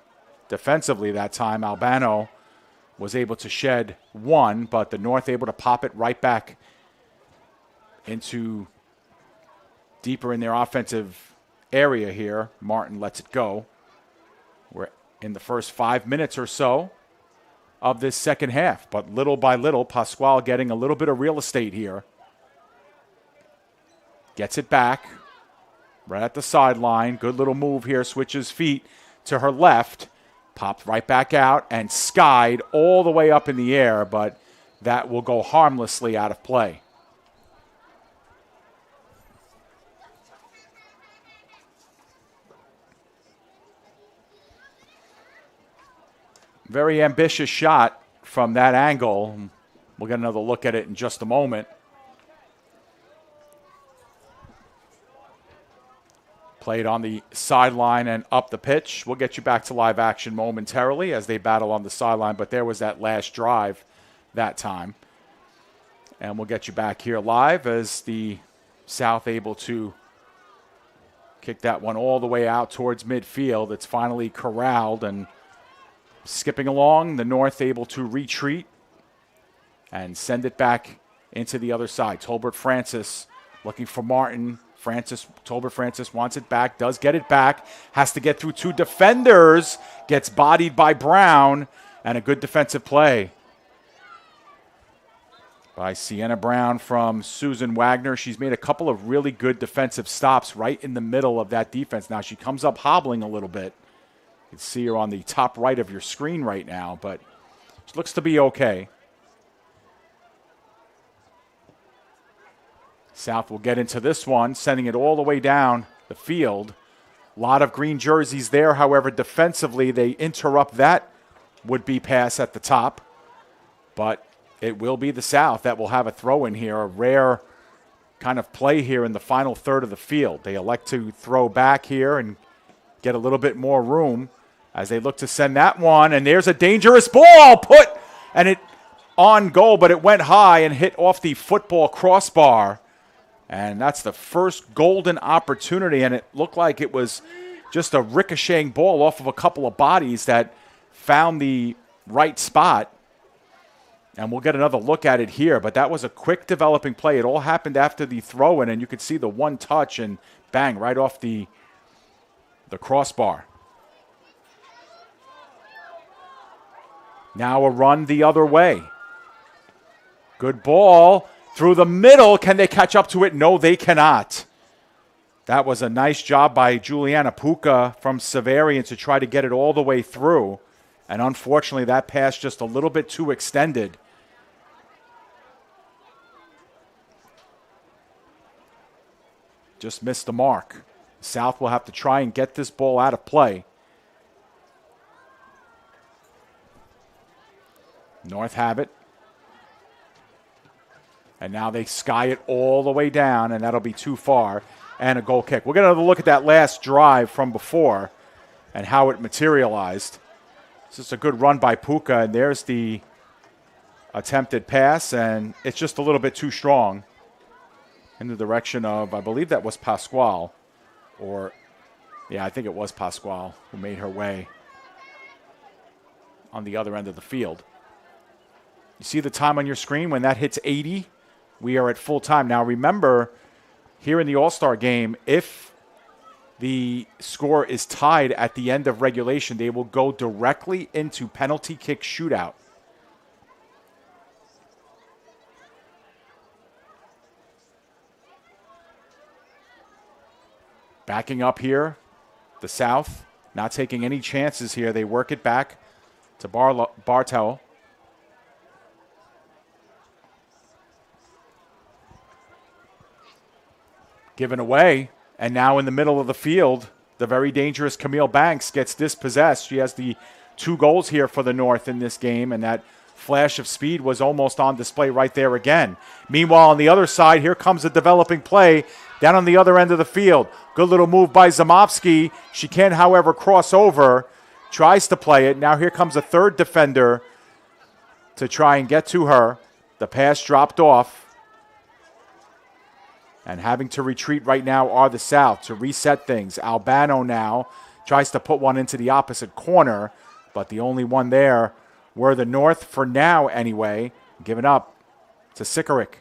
defensively that time. Albano was able to shed one, but the North able to pop it right back into deeper in their offensive area here. Martin lets it go. We're in the first 5 minutes or so of this second half, but little by little, Pasquale getting a little bit of real estate here. Gets it back right at the sideline. Good little move here, switches feet to her left, popped right back out and skied all the way up in the air, but that will go harmlessly out of play. Very ambitious shot from that angle. We'll get another look at it in just a moment. Played on the sideline and up the pitch. We'll get you back to live action momentarily as they battle on the sideline, but there was that last drive that time. And we'll get you back here live as the South able to kick that one all the way out towards midfield. It's finally corralled and skipping along. The North able to retreat and send it back into the other side. Tolbert Francis looking for Martin. Tolbert Francis wants it back, does get it back, has to get through two defenders, gets bodied by Brown, and a good defensive play by Sienna Brown from Susan Wagner. She's made a couple of really good defensive stops right in the middle of that defense. Now she comes up hobbling a little bit. You can see her on the top right of your screen right now, but she looks to be okay. South will get into this one, sending it all the way down the field. A lot of green jerseys there. However, defensively, they interrupt that would-be pass at the top. But it will be the South that will have a throw in here, a rare kind of play here in the final third of the field. They elect to throw back here and get a little bit more room as they look to send that one. And there's a dangerous ball put, and it on goal, but it went high and hit off the football crossbar. And that's the first golden opportunity, and it looked like it was just a ricocheting ball off of a couple of bodies that found the right spot. And we'll get another look at it here, but that was a quick developing play. It all happened after the throw-in, and you could see the one touch and bang, right off the crossbar. Now a run the other way. Good ball. Through the middle, can they catch up to it? No, they cannot. That was a nice job by Juliana Puka from Severian to try to get it all the way through. And unfortunately, that pass just a little bit too extended. Just missed the mark. South will have to try and get this ball out of play. North have it. And now they sky it all the way down, and that'll be too far, and a goal kick. We'll get another look at that last drive from before and how it materialized. This is a good run by Puka, and there's the attempted pass, and it's just a little bit too strong in the direction of, I believe that was Pasquale, I think it was Pasquale who made her way on the other end of the field. You see the time on your screen when that hits 80? We are at full time. Now remember, here in the All-Star game, if the score is tied at the end of regulation, they will go directly into penalty kick shootout. Backing up here, the South, not taking any chances here. They work it back to Bartel. Given away, and now in the middle of the field, the very dangerous Camille Banks gets dispossessed. She has the 2 goals here for the North in this game, and that flash of speed was almost on display right there again. Meanwhile, on the other side, here comes a developing play down on the other end of the field. Good little move by Zamovsky. She can, however, cross over, tries to play it. Now here comes a third defender to try and get to her. The pass dropped off. And having to retreat right now are the South to reset things. Albano now tries to put one into the opposite corner, but the only one there were the North for now anyway. Giving up to Sikoric.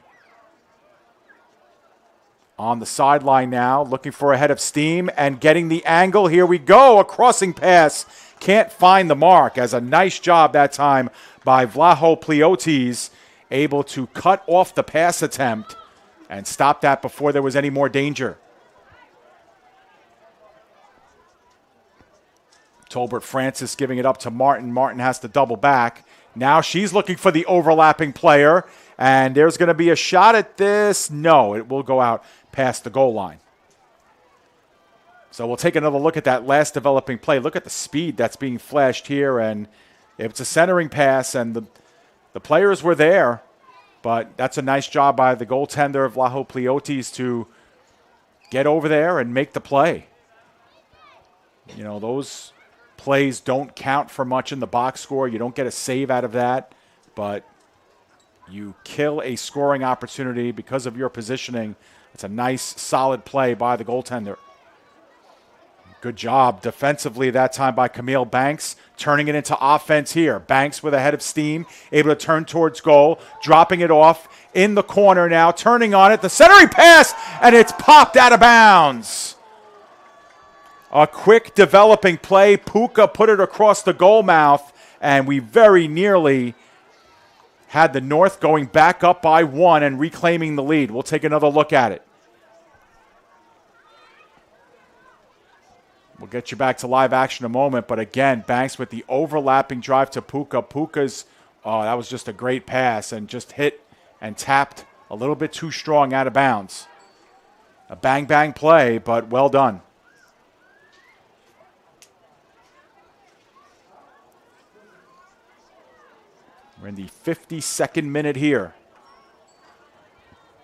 On the sideline now, looking for a head of steam and getting the angle. Here we go, a crossing pass. Can't find the mark, as a nice job that time by Vlaho Pleotis, able to cut off the pass attempt and stop that before there was any more danger. Tolbert Francis giving it up to Martin. Martin has to double back. Now she's looking for the overlapping player, and there's going to be a shot at this. No, it will go out past the goal line. So we'll take another look at that last developing play. Look at the speed that's being flashed here, and it's a centering pass, and the players were there. But that's a nice job by the goaltender, Vlaho Pleotis, to get over there and make the play. You know, those plays don't count for much in the box score. You don't get a save out of that, but you kill a scoring opportunity because of your positioning. It's a nice, solid play by the goaltender. Good job defensively that time by Camille Banks, turning it into offense here. Banks with a head of steam, able to turn towards goal, dropping it off in the corner now, turning on it, the centering pass, and it's popped out of bounds. A quick developing play. Puka put it across the goal mouth, and we very nearly had the North going back up by 1 and reclaiming the lead. We'll take another look at it. We'll get you back to live action in a moment, but again, Banks with the overlapping drive to Puka. Puka's, that was just a great pass and just hit and tapped a little bit too strong out of bounds. A bang-bang play, but well done. We're in the 52nd minute here.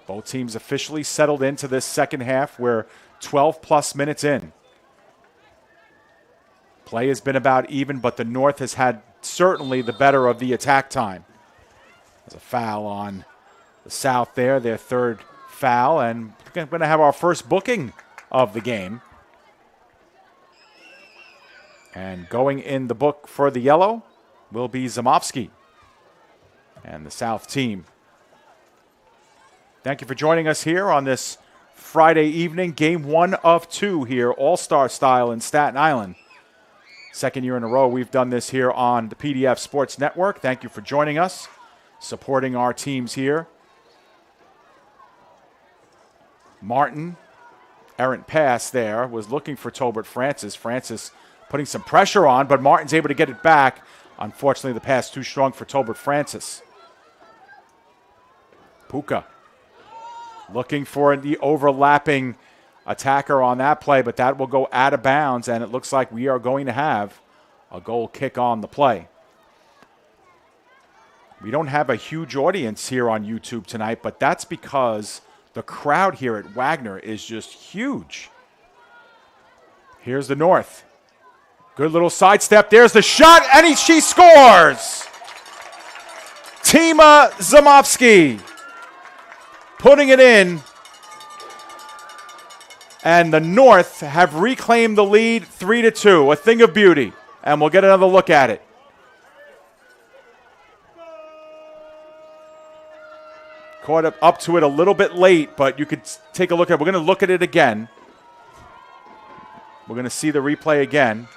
Both teams officially settled into this second half. We're 12-plus minutes in. Play has been about even, but the North has had certainly the better of the attack time. There's a foul on the South there, their third foul, and we're going to have our first booking of the game. And going in the book for the yellow will be Zamovsky and the South team. Thank you for joining us here on this Friday evening, game 1 of 2 here, All-Star style in Staten Island. Second year in a row we've done this here on the PDF Sports Network. Thank you for joining us, supporting our teams here. Martin, errant pass there, was looking for Tolbert Francis. Francis putting some pressure on, but Martin's able to get it back. Unfortunately, the pass too strong for Tolbert Francis. Puka looking for the overlapping attacker on that play, but that will go out of bounds, and it looks like we are going to have a goal kick on the play. We don't have a huge audience here on YouTube tonight, but that's because the crowd here at Wagner is just huge. Here's the North. Good little sidestep. There's the shot, and she scores! Tima Zamovsky putting it in. And the North have reclaimed the lead 3-2, a thing of beauty. And we'll get another look at it. Caught up to it a little bit late, but you could take a look at it. We're going to look at it again. We're going to see the replay again.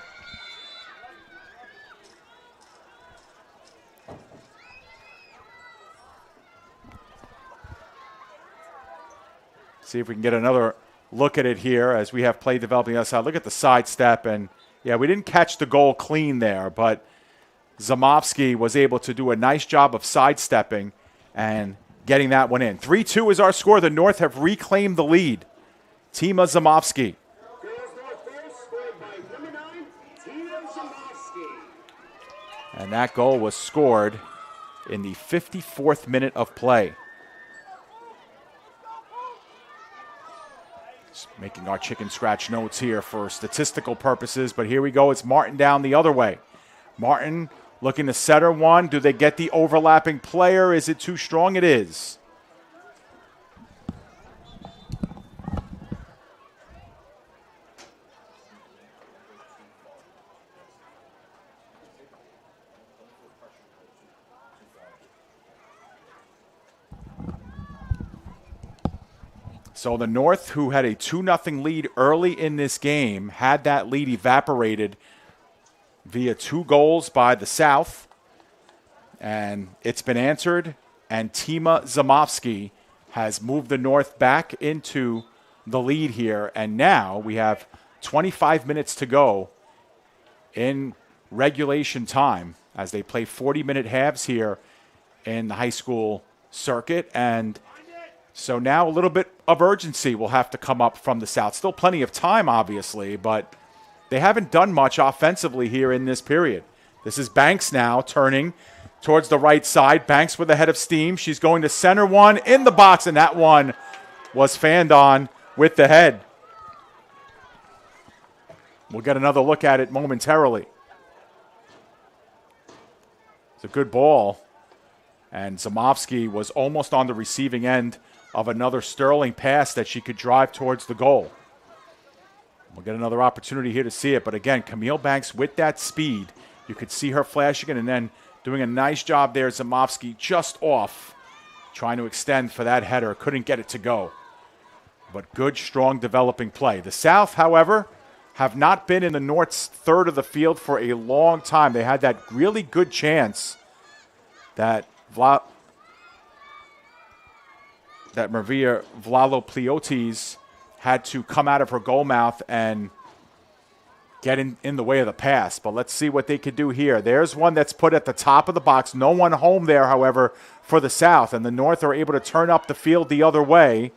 See if we can get another look at it here as we have play developing on the other side. Look at the sidestep, and yeah, we didn't catch the goal clean there, but Zamovsky was able to do a nice job of sidestepping and getting that one in. 3-2 is our score. The North have reclaimed the lead. Tima Zamovsky. And that goal was scored in the 54th minute of play. Just making our chicken scratch notes here for statistical purposes, but here we go. It's Martin down the other way. Martin looking to center one. Do they get the overlapping player? Is it too strong? It is. So the North, who had a 2-0 lead early in this game, had that lead evaporated via 2 goals by the South. And it's been answered, and Tima Zamovsky has moved the North back into the lead here. And now we have 25 minutes to go in regulation time as they play 40-minute halves here in the high school circuit. And so now a little bit of urgency will have to come up from the South. Still plenty of time, obviously, but they haven't done much offensively here in this period. This is Banks now turning towards the right side. Banks with a head of steam. She's going to center one in the box, and that one was fanned on with the head. We'll get another look at it momentarily. It's a good ball, and Zamovsky was almost on the receiving end of another sterling pass that she could drive towards the goal. We'll get another opportunity here to see it. But again, Camille Banks with that speed. You could see her flashing it and then doing a nice job there. Zamovsky just off, trying to extend for that header. Couldn't get it to go. But good, strong, developing play. The South, however, have not been in the North's third of the field for a long time. They had that really good chance that Maria Vlalopliotis had to come out of her goal mouth and get in the way of the pass. But let's see what they could do here. There's one that's put at the top of the box. No one home there, however, for the South. And the North are able to turn up the field the other way.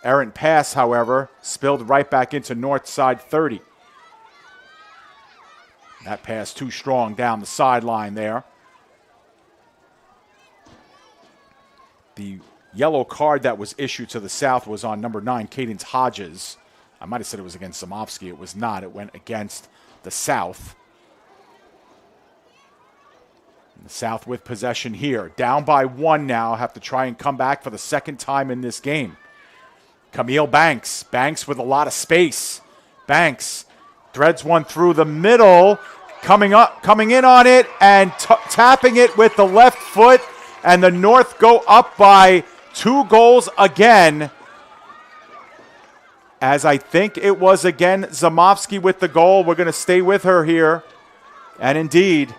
Errant pass, however, spilled right back into North side 30. That pass too strong down the sideline there. The yellow card that was issued to the South was on number 9, Cadence Hodges. I might have said it was against Zamovsky. It was not. It went against the South. And the South with possession here. Down by 1 now. Have to try and come back for the second time in this game. Camille Banks. Banks with a lot of space. Banks threads one through the middle. Coming in on it and tapping it with the left foot. And the North go up by 2 goals again. As I think it was again Zamovsky with the goal. We're going to stay with her here. And indeed,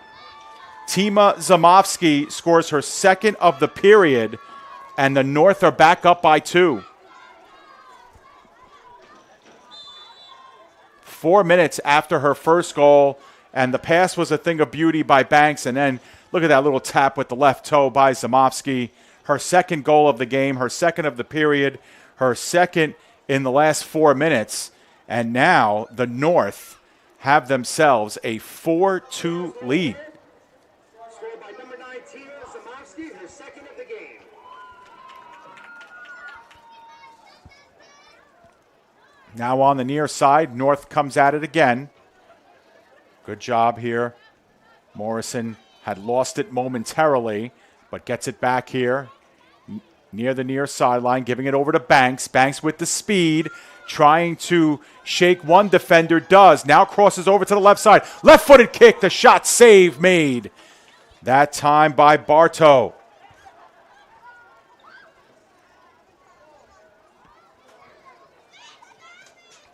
Tima Zamovsky scores her second of the period. And the North are back up by 2. 4 minutes after her first goal. And the pass was a thing of beauty by Banks. And then look at that little tap with the left toe by Zamovsky. Her second goal of the game, her second of the period, her second in the last 4 minutes. And now the North have themselves a 4-2 lead. Scored by number 9, Tina Zamovsky, her second of the game. Now on the near side, North comes at it again. Good job here. Morrison had lost it momentarily, but gets it back here near the near sideline, giving it over to Banks. Banks with the speed, trying to shake one defender, does. Now crosses over to the left side. Left-footed kick, the shot save made. That time by Bartow.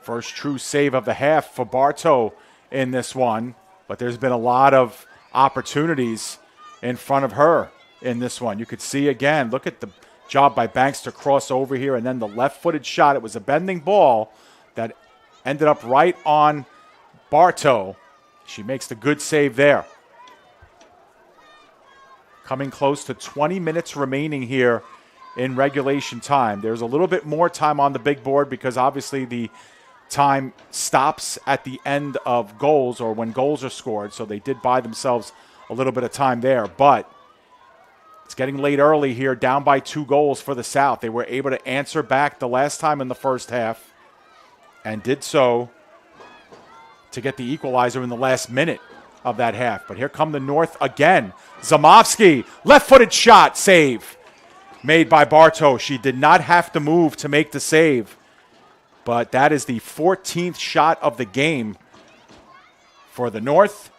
First true save of the half for Bartow in this one, but there's been a lot of opportunities in front of her in this one. You could see again, look at the job by Banks to cross over here, and then the left-footed shot. It was a bending ball that ended up right on Bartow. She makes the good save there. Coming close to 20 minutes remaining here in regulation time. There's a little bit more time on the big board because obviously the time stops at the end of goals or when goals are scored, so they did buy themselves a little bit of time there. But it's getting late early here, down by 2 goals for the South. They were able to answer back the last time in the first half and did so to get the equalizer in the last minute of that half. But here come the North again. Zamovsky, left-footed shot, save made by Bartow. She did not have to move to make the save, but that is the 14th shot of the game for the North,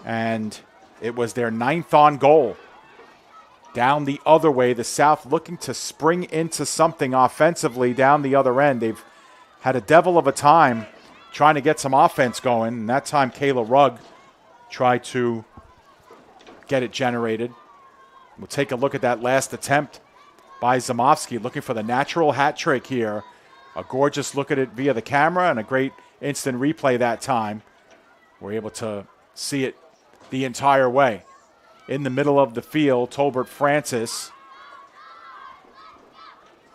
and it was their 9th on goal. Down the other way, the South looking to spring into something offensively down the other end. They've had a devil of a time trying to get some offense going, and that time Kayla Rugg tried to get it generated. We'll take a look at that last attempt by Zamovsky, looking for the natural hat trick here. A gorgeous look at it via the camera and a great instant replay that time. We're able to see it the entire way. In the middle of the field, Tolbert Francis.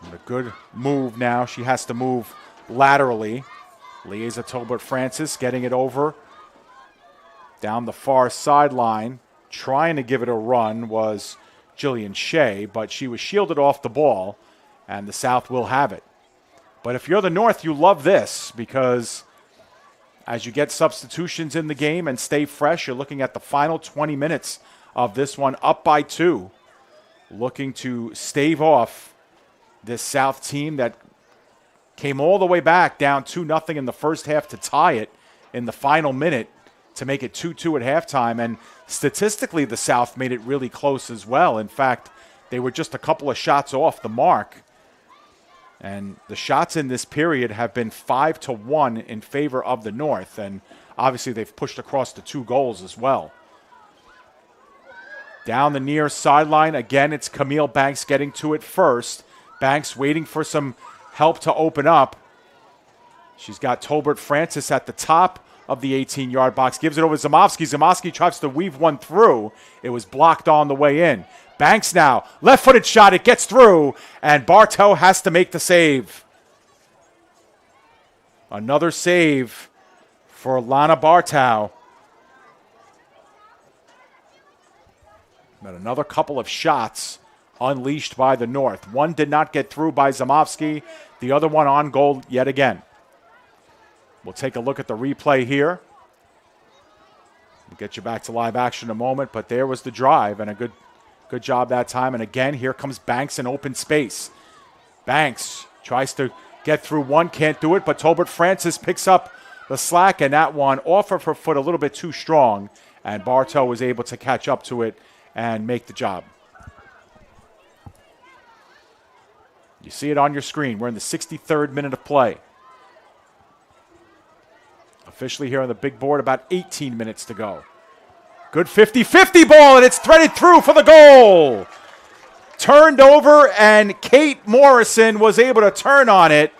And a good move now. She has to move laterally. Liesa Tolbert Francis getting it over down the far sideline. Trying to give it a run was Jillian Shea, but she was shielded off the ball, and the South will have it. But if you're the North, you love this because as you get substitutions in the game and stay fresh, you're looking at the final 20 minutes of this one, up by 2, looking to stave off this South team that came all the way back down 2-0 in the first half to tie it in the final minute to make it 2-2 at halftime. And statistically, the South made it really close as well. In fact, they were just a couple of shots off the mark. And the shots in this period have been 5-1 in favor of the North. And obviously, they've pushed across the 2 goals as well. Down the near sideline, again, it's Camille Banks getting to it first. Banks waiting for some help to open up. She's got Tolbert Francis at the top of the 18-yard box. Gives it over to Zamovsky. Zamovsky tries to weave one through. It was blocked on the way in. Banks now. Left-footed shot. It gets through, and Bartow has to make the save. Another save for Lana Bartow. But another couple of shots unleashed by the North. One did not get through by Zamovsky. The other one on goal yet again. We'll take a look at the replay here. We'll get you back to live action in a moment, but there was the drive and a good job that time. And again, here comes Banks in open space. Banks tries to get through one, can't do it, but Tolbert Francis picks up the slack, and that one off of her foot a little bit too strong, and Bartow was able to catch up to it and make the job. You see it on your screen. We're in the 63rd minute of play. Officially here on the big board, about 18 minutes to go. Good 50-50 ball, and it's threaded through for the goal. Turned over, and Kate Morrison was able to turn on it.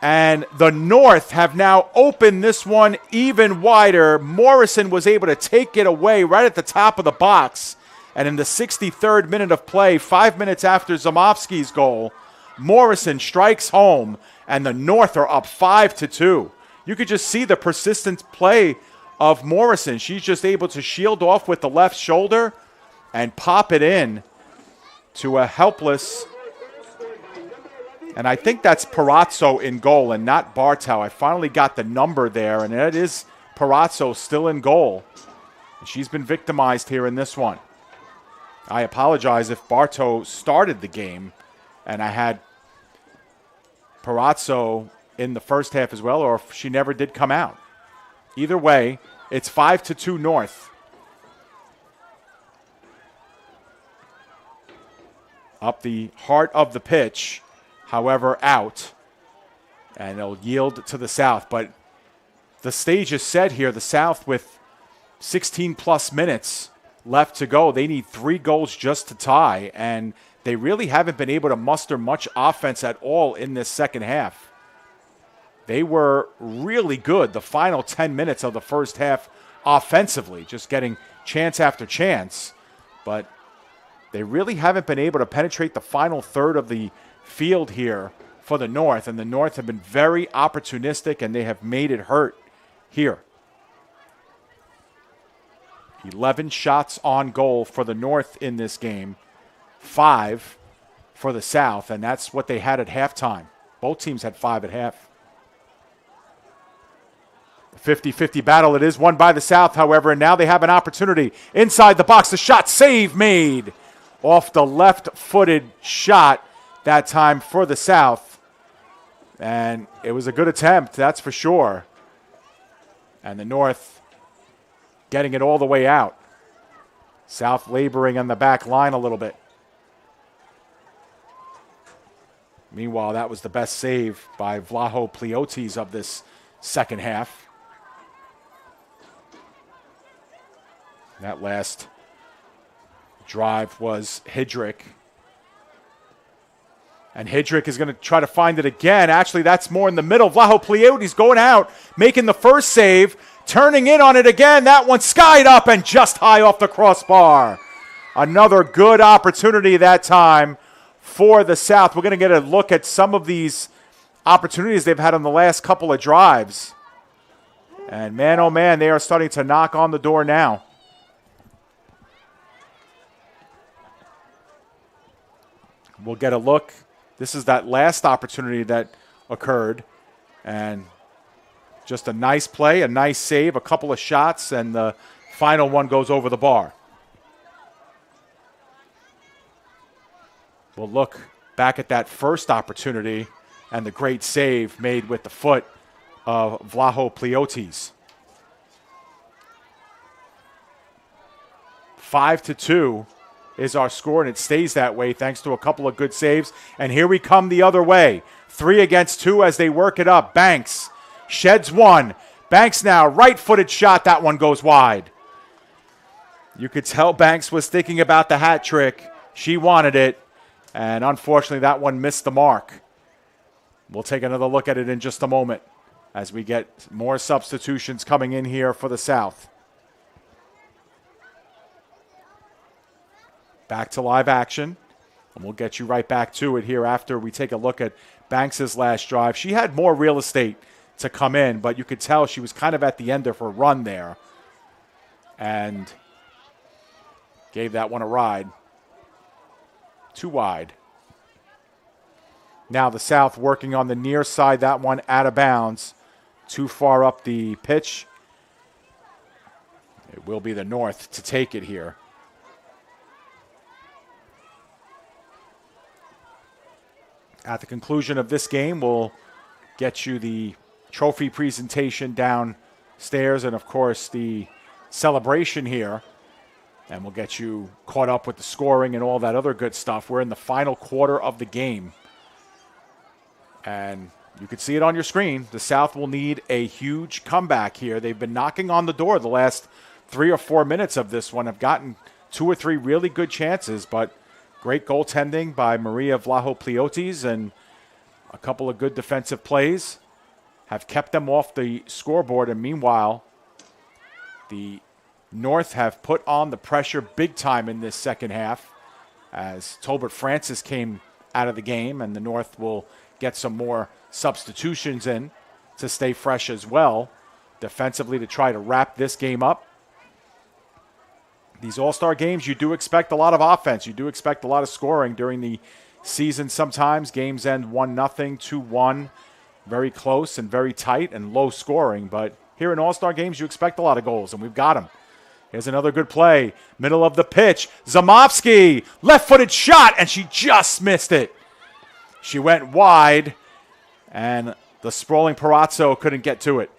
And the North have now opened this one even wider. Morrison was able to take it away right at the top of the box. And in the 63rd minute of play, 5 minutes after Zamovsky's goal, Morrison strikes home, and the North are up 5-2. You could just see the persistent play of Morrison. She's just able to shield off with the left shoulder and pop it in to a helpless. And I think that's Parazzo in goal and not Bartow. I finally got the number there, and it is Parazzo still in goal. She's been victimized here in this one. I apologize if Bartow started the game and I had Parazzo in the first half as well, or if she never did come out. Either way, it's 5-2 North. Up the heart of the pitch, however, out. and it'll yield to the South. But the stage is set here. The South with 16-plus minutes left to go. They need 3 goals just to tie, and they really haven't been able to muster much offense at all in this second half. They were really good the final 10 minutes of the first half offensively, just getting chance after chance. But they really haven't been able to penetrate the final third of the field here for the North, and the North have been very opportunistic, and they have made it hurt here. 11 shots on goal for the North in this game, 5 for the South, and that's what they had at halftime. Both teams had 5 at half. 50-50 battle. It is won by the South, however, and now they have an opportunity inside the box. The shot save made off the left-footed shot that time for the South. And it was a good attempt, that's for sure. And the North getting it all the way out. South laboring on the back line a little bit. Meanwhile, that was the best save by Vlaho Pleotes of this second half. That last drive was Hidrick. And Hidrick is going to try to find it again. Actually, that's more in the middle. Vlaho Pleotes going out, making the first save, turning in on it again. That one skied up and just high off the crossbar. Another good opportunity that time for the South. We're going to get a look at some of these opportunities they've had on the last couple of drives. And man, oh man, they are starting to knock on the door now. We'll get a look. This is that last opportunity that occurred. And just a nice play, a nice save, a couple of shots, and the final one goes over the bar. We'll look back at that first opportunity and the great save made with the foot of Vlaho Pleotes. 5-2 is our score, and it stays that way thanks to a couple of good saves. And here we come the other way. 3 against 2 as they work it up. Banks sheds one. Banks now, right-footed shot. That one goes wide. You could tell Banks was thinking about the hat trick. She wanted it, and unfortunately that one missed the mark. We'll take another look at it in just a moment as we get more substitutions coming in here for the South. Back to live action, and we'll get you right back to it here after we take a look at Banks' last drive. She had more real estate to come in, but you could tell she was kind of at the end of her run there and gave that one a ride. Too wide. Now the South working on the near side, that one out of bounds, too far up the pitch. It will be the North to take it here. At the conclusion of this game, we'll get you the trophy presentation downstairs and, of course, the celebration here. And we'll get you caught up with the scoring and all that other good stuff. We're in the final quarter of the game. And you can see it on your screen. The South will need a huge comeback here. They've been knocking on the door the last 3 or 4 minutes of this one. Have gotten 2 or 3 really good chances, but great goaltending by Maria Vlaho Pleotes and a couple of good defensive plays have kept them off the scoreboard. And meanwhile, the North have put on the pressure big time in this second half as Tolbert Francis came out of the game, and the North will get some more substitutions in to stay fresh as well defensively to try to wrap this game up. These all-star games, you do expect a lot of offense. You do expect a lot of scoring during the season sometimes. Games end 1-0, 2-1, very close and very tight and low scoring. But here in all-star games, you expect a lot of goals, and we've got them. Here's another good play. Middle of the pitch. Zamovsky, left-footed shot, and she just missed it. She went wide, and the sprawling Parazzo couldn't get to it.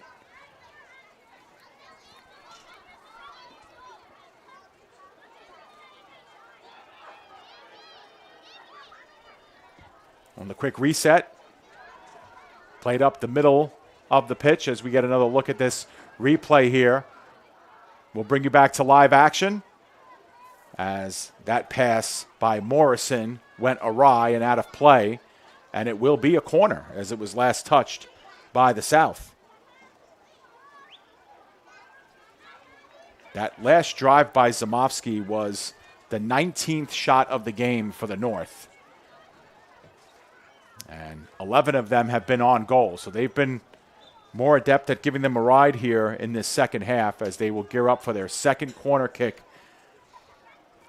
On the quick reset, Played up the middle of the pitch as we get another look at this replay here. We'll bring you back to live action as that pass by Morrison went awry and out of play, and it will be a corner as it was last touched by the South. That last drive by Zamovsky was the 19th shot of the game for the North. And 11 of them have been on goal, so they've been more adept at giving them a ride here in this second half as they will gear up for their second corner kick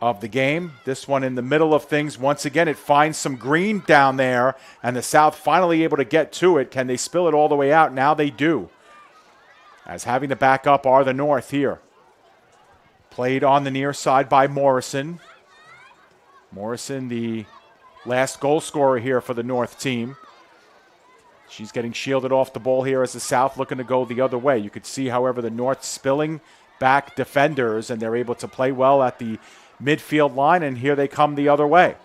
of the game. This one in the middle of things. Once again, it finds some green down there, and the South finally able to get to it. Can they spill it all the way out? Now they do, as having to back up are the North here. Played on the near side by Morrison. Morrison, the last goal scorer here for the North team. She's getting shielded off the ball here as the South looking to go the other way. You could see, however, the North spilling back defenders, and they're able to play well at the midfield line, and here they come the other way.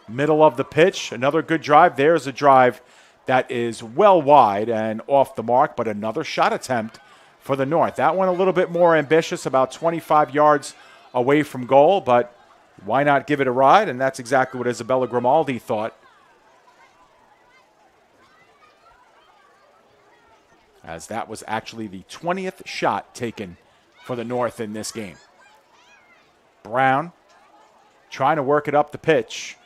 Middle of the pitch, another good drive. There's a drive that is well wide and off the mark, but another shot attempt for the North. That one a little bit more ambitious, about 25 yards away from goal, but why not give it a ride? And that's exactly what Isabella Grimaldi thought, as that was actually the 20th shot taken for the North in this game. Brown trying to work it up the pitch.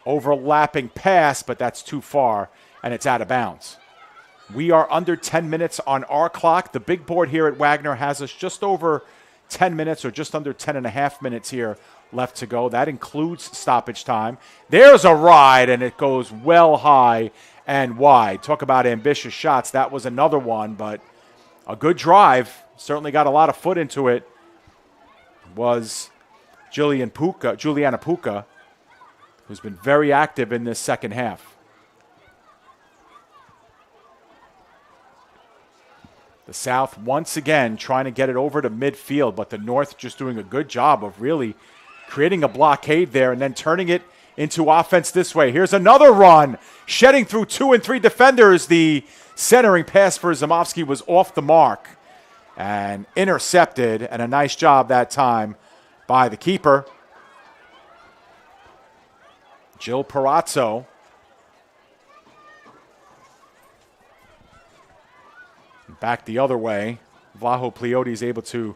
Overlapping pass, but that's too far, and it's out of bounds. We are under 10 minutes on our clock. The big board here at Wagner has us just over 10 minutes, or just under 10 and a half minutes here left to go. That includes stoppage time. There's a ride, and it goes well high and wide. Talk about ambitious shots. That was another one, but a good drive. Certainly got a lot of foot into it. Was Juliana Puka, who's been very active in this second half. The South once again trying to get it over to midfield, but the North just doing a good job of really creating a blockade there and then turning it into offense this way. Here's another run, shedding through 2 and 3 defenders. The centering pass for Zamovsky was off the mark and intercepted, and a nice job that time by the keeper, Jill Perazzo. Back the other way. Vlaho Plioti is able to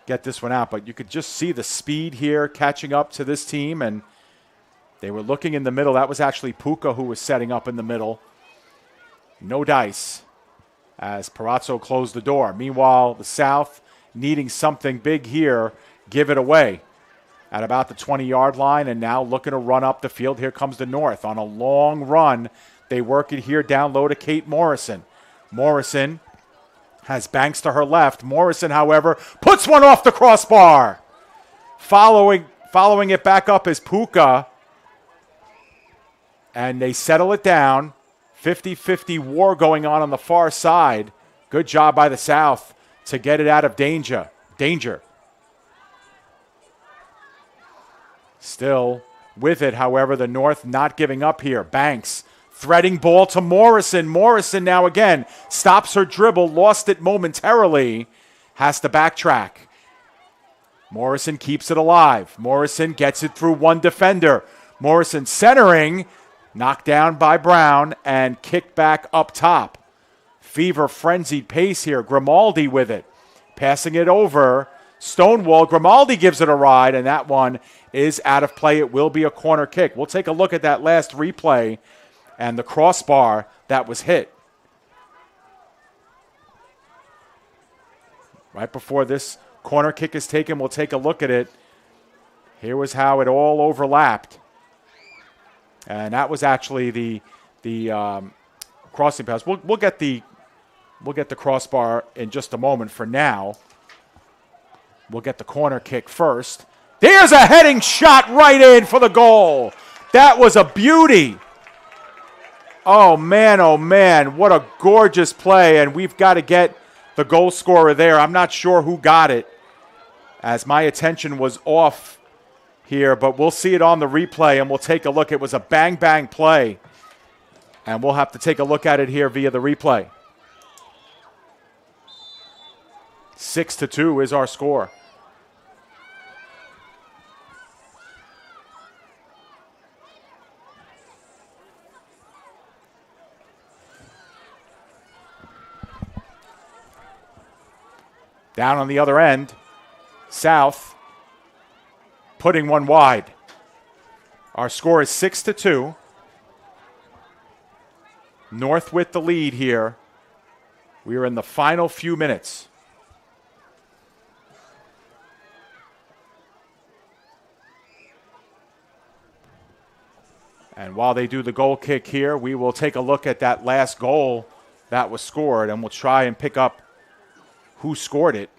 get this one out, but you could just see the speed here catching up to this team, and they were looking in the middle. That was actually Puka who was setting up in the middle. No dice as Perazzo closed the door. Meanwhile, the South needing something big here, give it away at about the 20-yard line, and now looking to run up the field. Here comes the North on a long run. They work it here down low to Kate Morrison. Morrison has Banks to her left. Morrison, however, puts one off the crossbar. Following it back up is Puka, and they settle it down. 50-50 war going on the far side. Good job by the South to get it out of danger. Still with it, however, the North not giving up here. Banks threading ball to Morrison. Morrison now again stops her dribble, lost it momentarily, has to backtrack. Morrison keeps it alive. Morrison gets it through one defender. Morrison centering, knocked down by Brown, and kicked back up top. Fever frenzied pace here. Grimaldi with it. Passing it over. Stonewall. Grimaldi gives it a ride, and that one is out of play. It will be a corner kick. We'll take a look at that last replay and the crossbar that was hit. Right before this corner kick is taken, we'll take a look at it. Here was how it all overlapped. And that was actually the crossing pass. We'll get the crossbar in just a moment. For now, we'll get the corner kick first. There's a heading shot right in for the goal. That was a beauty. Oh, man, what a gorgeous play, and we've got to get the goal scorer there. I'm not sure who got it, as my attention was off here, but we'll see it on the replay, and we'll take a look. It was a bang-bang play And we'll have to take a look at it here via the replay. 6-2 is our score. Down on the other end, South putting one wide. Our score is 6-2. North with the lead here. We are in the final few minutes. And while they do the goal kick here, we will take a look at that last goal that was scored, and we'll try and pick up who scored it.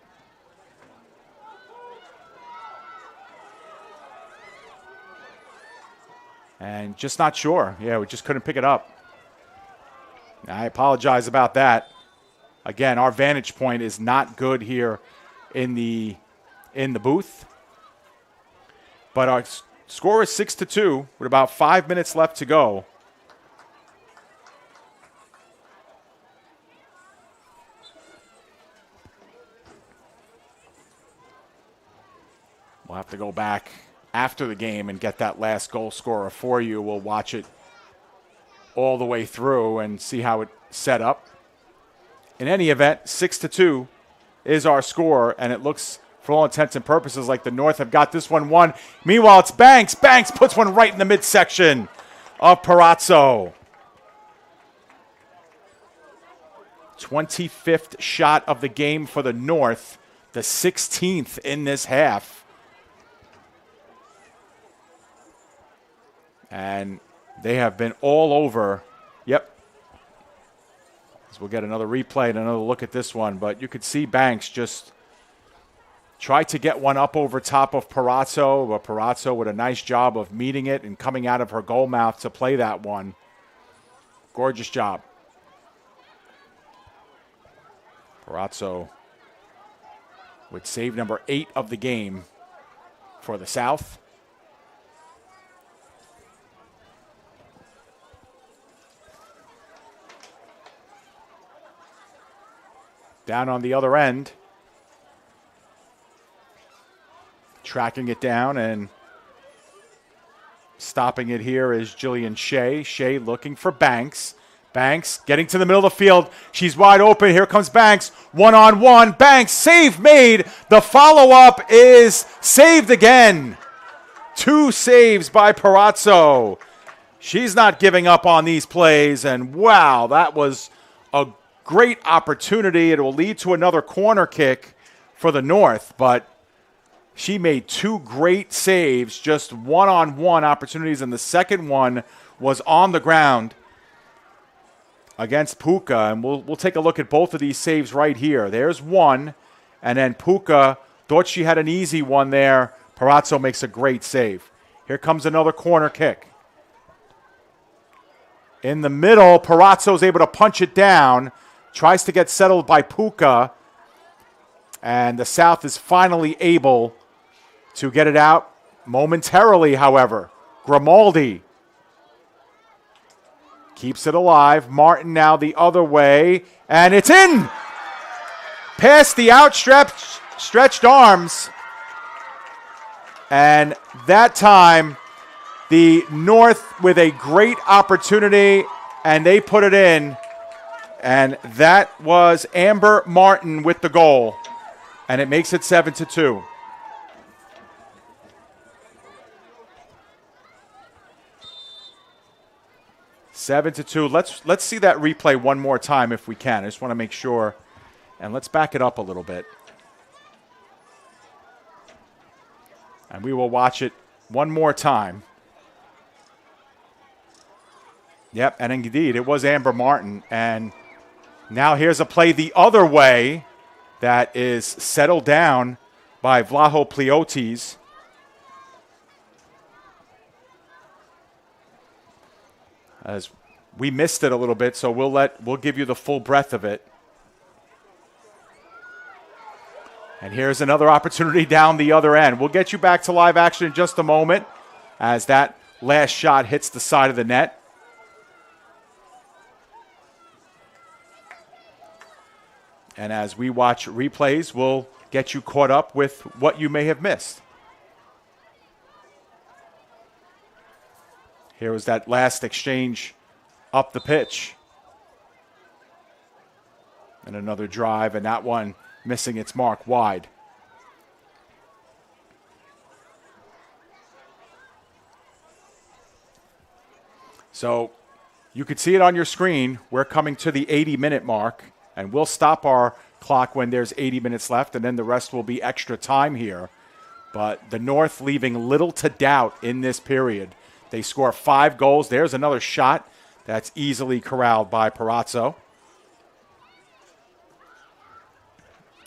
And just not sure. Yeah, we just couldn't pick it up. I apologize about that. Again, our vantage point is not good here in the booth. But our score is 6-2 with about 5 minutes left to go. We'll have to go back after the game and get that last goal scorer for you. We'll watch it all the way through and see how it set up. In any event, 6-2 is our score, and it looks, for all intents and purposes, like the North have got this one won. Meanwhile, it's Banks. Banks puts one right in the midsection of Parazzo. 25th shot of the game for the North, the 16th in this half. And they have been all over. Yep. So we'll get another replay and another look at this one. But you could see Banks just try to get one up over top of Parazzo. But Parazzo with a nice job of meeting it and coming out of her goal mouth to play that one. Gorgeous job. Parazzo with save number 8 of the game for the South. Down on the other end. Tracking it down and stopping it here is Jillian Shea. Shea looking for Banks. Banks getting to the middle of the field. She's wide open. Here comes Banks. One-on-one. Banks, save made. The follow-up is saved again. 2 saves by Parazzo. She's not giving up on these plays. And wow, that was a great opportunity. It will lead to another corner kick for the North, but she made 2 great saves, just one-on-one opportunities, and the second one was on the ground against Puka, and we'll take a look at both of these saves right here. There's one, and then Puka thought she had an easy one there. Parazzo makes a great save. Here comes another corner kick. In the middle, Parazzo's able to punch it down. Tries to get settled by Puka. And the South is finally able to get it out momentarily, however. Grimaldi keeps it alive. Martin now the other way. And it's in! Past the outstretched arms. And that time, the North with a great opportunity, and they put it in. And that was Amber Martin with the goal. And it makes it 7-2. Seven to 2. Let's see that replay one more time if we can. I just want to make sure. And let's back it up a little bit. And we will watch it one more time. Yep, and indeed, it was Amber Martin. And now here's a play the other way that is settled down by Vlaho Pliotis. As we missed it a little bit, so we'll give you the full breadth of it. And here's another opportunity down the other end. We'll get you back to live action in just a moment as that last shot hits the side of the net. And as we watch replays, we'll get you caught up with what you may have missed. Here was that last exchange up the pitch. And another drive, and that one missing its mark wide. So you could see it on your screen. We're coming to the 80-minute mark, and we'll stop our clock when there's 80 minutes left, and then the rest will be extra time here. But the North leaving little to doubt in this period. They score 5 goals. There's another shot that's easily corralled by Parazzo.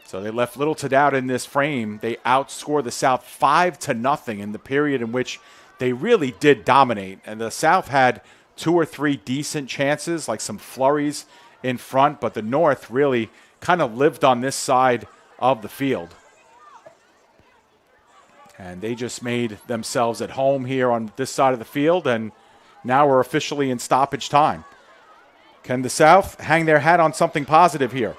So they left little to doubt in this frame. They outscore the South 5-0 in the period in which they really did dominate. And the South had 2 or 3 decent chances, like some flurries in front, but the North really kind of lived on this side of the field. And they just made themselves at home here on this side of the field, and now we're officially in stoppage time. Can the South hang their hat on something positive here?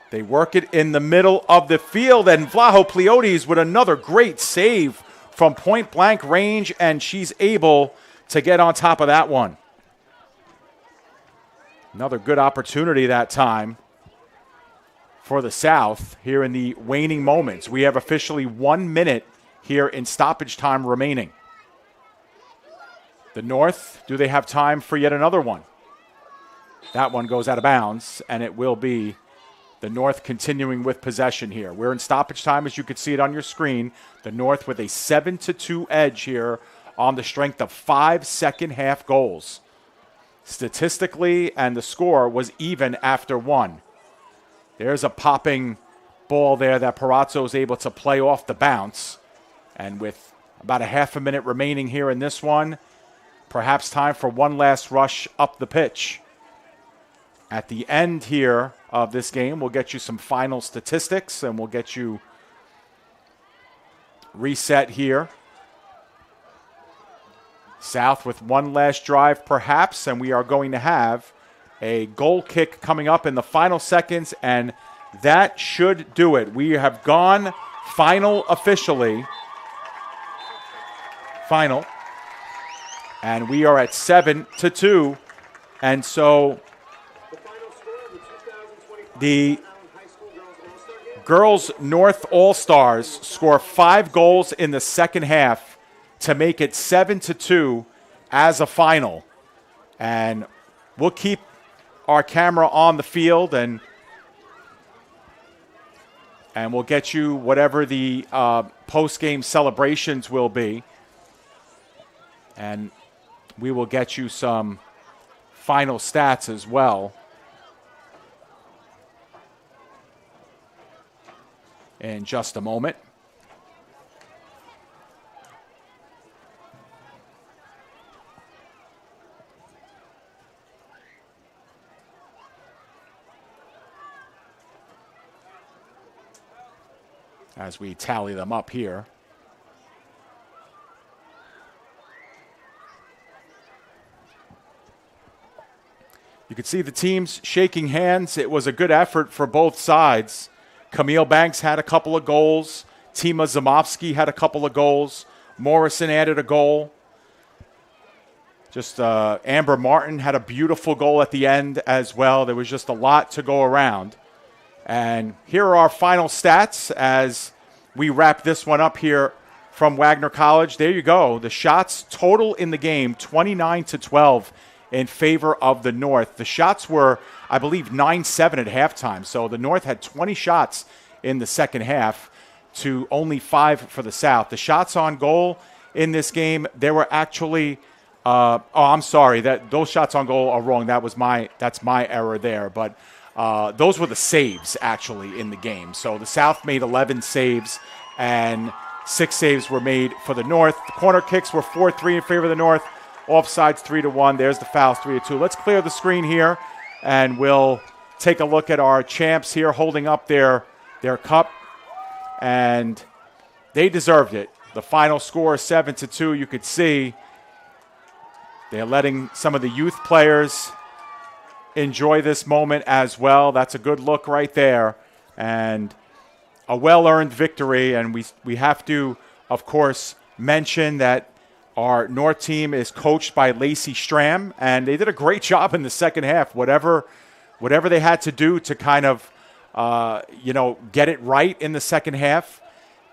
They work it in the middle of the field, and Vlaho Pleotes with another great save from point-blank range, and she's able to get on top of that one. Another good opportunity that time for the South here in the waning moments. We have officially 1 minute here in stoppage time remaining. The North, do they have time for yet another one? That one goes out of bounds, and it will be the North continuing with possession here. We're in stoppage time, as you can see it on your screen. The North with a 7-2 edge here on the strength of 5 second-half goals. Statistically, and the score was even after 1. There's a popping ball there that Parazzo is able to play off the bounce. And with about a half a minute remaining here in this one, perhaps time for one last rush up the pitch. At the end here of this game, we'll get you some final statistics, and we'll get you reset here. South with one last drive perhaps, and we are going to have a goal kick coming up in the final seconds, and that should do it. We have gone final officially. Final. And we are at 7-2. And so the girls North All-Stars score 5 goals in the second half to make it 7-2 as a final. And we'll keep our camera on the field, and we'll get you whatever the post-game celebrations will be. And we will get you some final stats as well in just a moment. As we tally them up here. You could see the teams shaking hands. It was a good effort for both sides. Camille Banks had a couple of goals. Tima Zamovsky had a couple of goals. Morrison added a goal. Just Amber Martin had a beautiful goal at the end as well. There was just a lot to go around. And here are our final stats as we wrap this one up here from Wagner College. There you go. The shots total in the game, 29-12 in favor of the North. The shots were, I believe, 9-7 at halftime. So the North had 20 shots in the second half to only 5 for the South. The shots on goal in this game, there were actually I'm sorry, those shots on goal are wrong. That's my error there. But those were the saves, actually, in the game. So the South made 11 saves, and 6 saves were made for the North. The corner kicks were 4-3 in favor of the North. Offsides 3-1. There's the fouls 3-2. Let's clear the screen here, and we'll take a look at our champs here holding up their cup. And they deserved it. The final score, 7-2. You could see they're letting some of the youth players enjoy this moment as well. That's a good look right there. And a well-earned victory. And we have to, of course, mention that our North team is coached by Lacey Stram, and they did a great job in the second half. Whatever they had to do to kind of, get it right in the second half,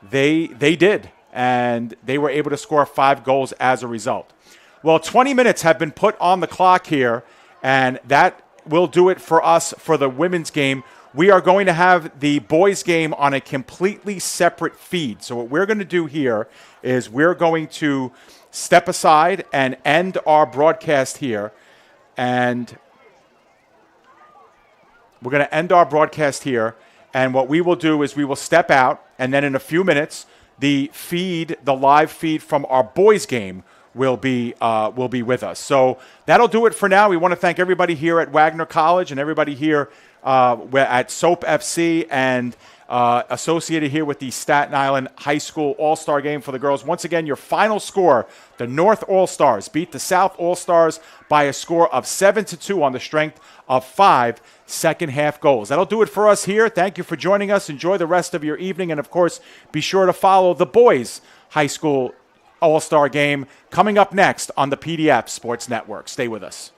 they did. And they were able to score 5 goals as a result. Well, 20 minutes have been put on the clock here, and that will do it for us for the women's game. We are going to have the boys' game on a completely separate feed. So what we're going to do here is we're going to step aside and end our broadcast here. And we're going to end our broadcast here. And what we will do is we will step out, and then in a few minutes, the live feed from our boys' game will be with us. So that'll do it for now. We want to thank everybody here at Wagner College and everybody here at SOAP FC and associated here with the Staten Island High School All-Star Game for the girls. Once again, your final score, the North All-Stars beat the South All-Stars by a score of 7-2 on the strength of 5 second-half goals. That'll do it for us here. Thank you for joining us. Enjoy the rest of your evening. And, of course, be sure to follow the boys' high school All-Star Game coming up next on the PDF Sports Network. Stay with us.